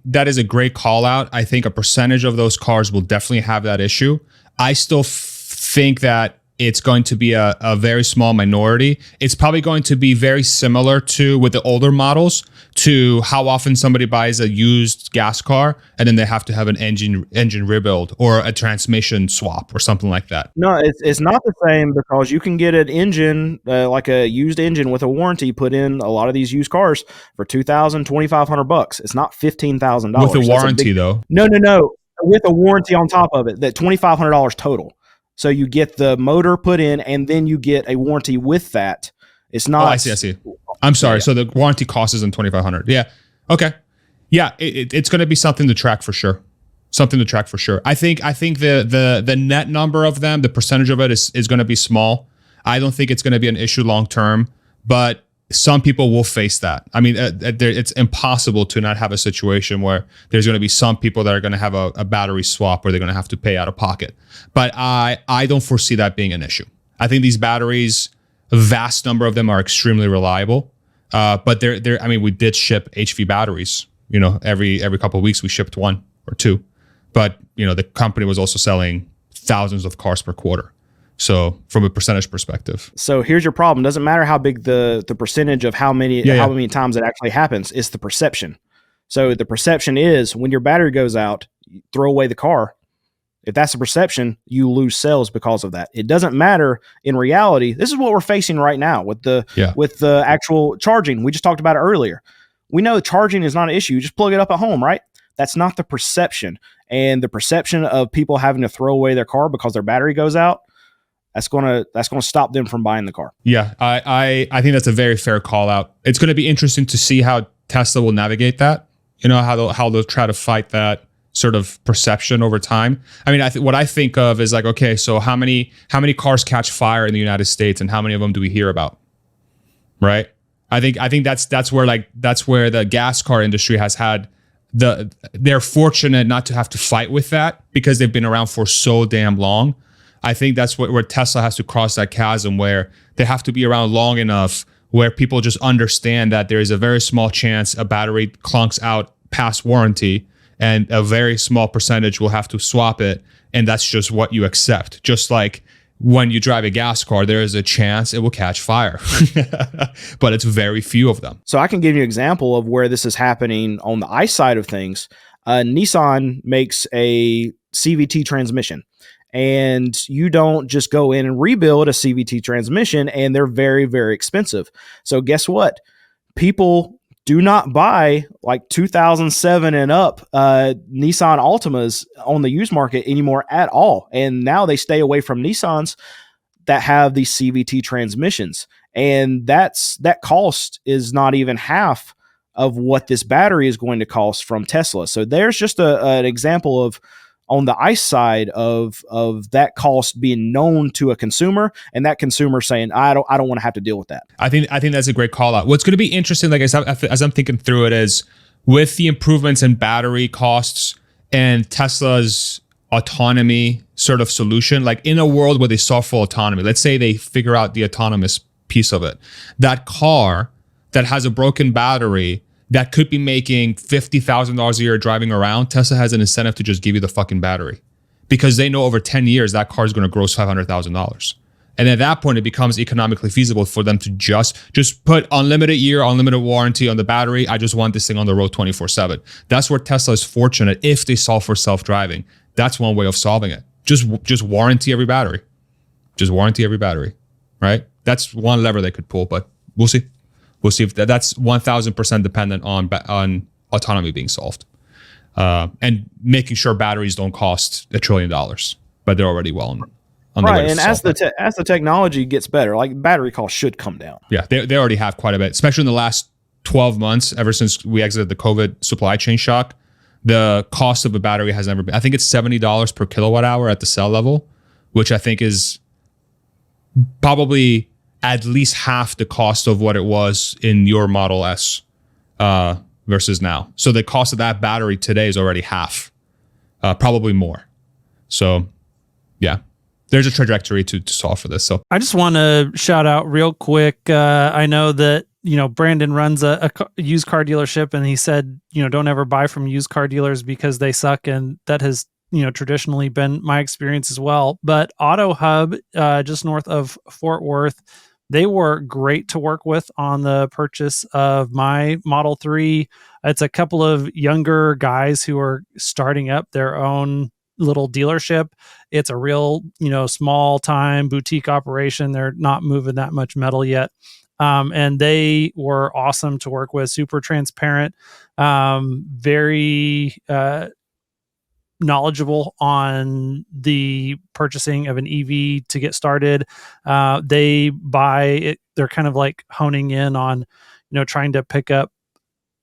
that is a great call out. I think a percentage of those cars will definitely have that issue. I still think that it's going to be a very small minority. It's probably going to be very similar to with the older models to how often somebody buys a used gas car and then they have to have an engine rebuild or a transmission swap or something like that. No, it's not the same because you can get an engine, like a used engine with a warranty put in a lot of these used cars for $2,000, $2,500. It's not $15,000. With a warranty though. No. With a warranty on top of it, that $2,500 total. So you get the motor put in, and then you get a warranty with that. It's not. Oh, I see. I'm sorry. Yeah. So the warranty cost is in $2,500. Yeah. Okay. Yeah. It's going to be something to track for sure. I think the net number of them, the percentage of it is going to be small. I don't think it's going to be an issue long term, but some people will face that. I mean, it's impossible to not have a situation where there's going to be some people that are going to have a battery swap where they're going to have to pay out of pocket. But I don't foresee that being an issue. I think these batteries, a vast number of them are extremely reliable. But they're I mean, we did ship HV batteries. You know, every couple of weeks we shipped one or two. But you know, the company was also selling thousands of cars per quarter. So from a percentage perspective. So here's your problem. Doesn't matter how big the percentage of how many times it actually happens. It's the perception. So the perception is when your battery goes out, you throw away the car. If that's the perception, you lose sales because of that. It doesn't matter in reality. This is what we're facing right now with the actual charging. We just talked about it earlier. We know charging is not an issue. You just plug it up at home, right? That's not the perception. And the perception of people having to throw away their car because their battery goes out, that's gonna stop them from buying the car. Yeah, I think that's a very fair call out. It's going to be interesting to see how Tesla will navigate that. You know, how they'll try to fight that sort of perception over time. I mean, what I think of is like, okay, so how many cars catch fire in the United States, and how many of them do we hear about? Right? I think that's where the gas car industry has had they're fortunate not to have to fight with that because they've been around for so damn long. I think that's where Tesla has to cross that chasm where they have to be around long enough where people just understand that there is a very small chance a battery clunks out past warranty and a very small percentage will have to swap it. And that's just what you accept. Just like when you drive a gas car, there is a chance it will catch fire, but it's very few of them. So I can give you an example of where this is happening on the ICE side of things. Nissan makes a CVT transmission. And you don't just go in and rebuild a CVT transmission, and they're very, very expensive. So guess what? People do not buy like 2007 and up Nissan Altimas on the used market anymore at all. And now they stay away from Nissans that have these CVT transmissions. And that cost is not even half of what this battery is going to cost from Tesla. So there's just an example of on the ICE side of that cost being known to a consumer, and that consumer saying, I don't want to have to deal with that. I think that's a great call out. What's going to be interesting, like as I'm thinking through it, is with the improvements in battery costs and Tesla's autonomy sort of solution, like in a world where they solve full autonomy, let's say they figure out the autonomous piece of it, that car that has a broken battery that could be making $50,000 a year driving around, Tesla has an incentive to just give you the fucking battery because they know over 10 years that car is going to gross $500,000. And at that point, it becomes economically feasible for them to just put unlimited year, unlimited warranty on the battery. I just want this thing on the road 24/7. That's where Tesla is fortunate if they solve for self-driving. That's one way of solving it. Just warranty every battery. Just warranty every battery, right? That's one lever they could pull, but we'll see. We'll see if that's 1,000% dependent on autonomy being solved, and making sure batteries don't cost $1 trillion, but they're already well on the way to and as the technology gets better, like battery costs should come down. Yeah, they already have quite a bit, especially in the last 12 months, ever since we exited the COVID supply chain shock. The cost of a battery has never been, I think it's $70 per kilowatt hour at the cell level, which I think is probably at least half the cost of what it was in your Model S versus now. So the cost of that battery today is already half, probably more. So yeah, there's a trajectory to solve for this. So I just want to shout out real quick. I know that, Brandon runs a used car dealership, and he said, don't ever buy from used car dealers because they suck. And that has, traditionally been my experience as well. But Auto Hub, just north of Fort Worth, they were great to work with on the purchase of my Model 3. It's a couple of younger guys who are starting up their own little dealership. It's a real, small time boutique operation. They're not moving that much metal yet. And they were awesome to work with, super transparent, very knowledgeable on the purchasing of an EV to get started. They buy it. They're kind of like honing in on, trying to pick up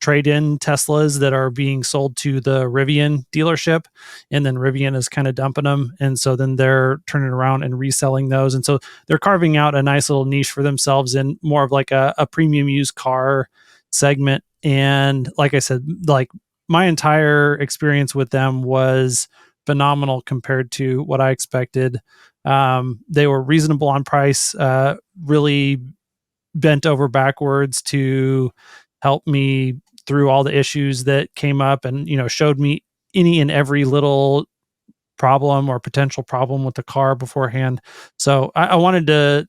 trade-in Teslas that are being sold to the Rivian dealership, and then Rivian is kind of dumping them, and so then they're turning around and reselling those, and so they're carving out a nice little niche for themselves in more of like a premium used car segment. And like I said, like my entire experience with them was phenomenal compared to what I expected. They were reasonable on price, really bent over backwards to help me through all the issues that came up, and showed me any and every little problem or potential problem with the car beforehand. So I wanted to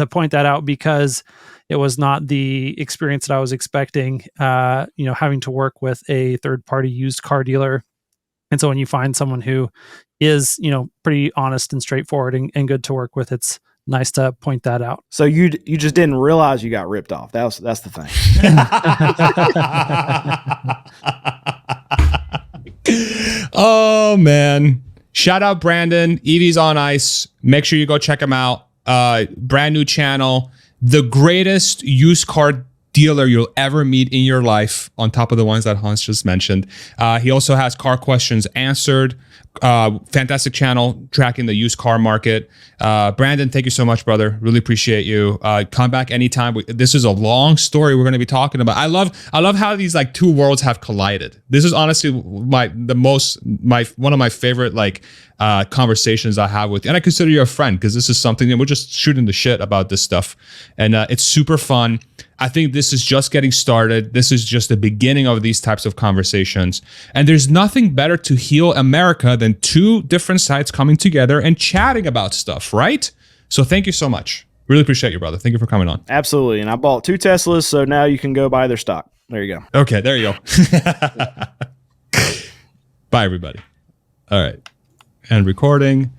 point that out, because it was not the experience that I was expecting, having to work with a third-party used car dealer. And so when you find someone who is, pretty honest and straightforward and good to work with, it's nice to point that out. So you just didn't realize you got ripped off. That's the thing. Oh man. Shout out Brandon. EV's on Ice. Make sure you go check him out. Brand new channel. The greatest used car dealer you'll ever meet in your life, on top of the ones that Hans just mentioned. He also has Car Questions Answered. Fantastic channel tracking the used car market. Brandon, thank you so much, brother. Really appreciate you. Come back anytime. This is a long story we're going to be talking about. I love how these like two worlds have collided. This is honestly one of my favorite conversations I have with you. And I consider you a friend, because this is something that we're just shooting the shit about this stuff. And it's super fun. I think this is just getting started. This is just the beginning of these types of conversations. And there's nothing better to heal America than two different sides coming together and chatting about stuff, right? So thank you so much. Really appreciate you, brother. Thank you for coming on. Absolutely. And I bought 2 Teslas, so now you can go buy their stock. There you go. Okay, there you go. Bye, everybody. All right. And recording.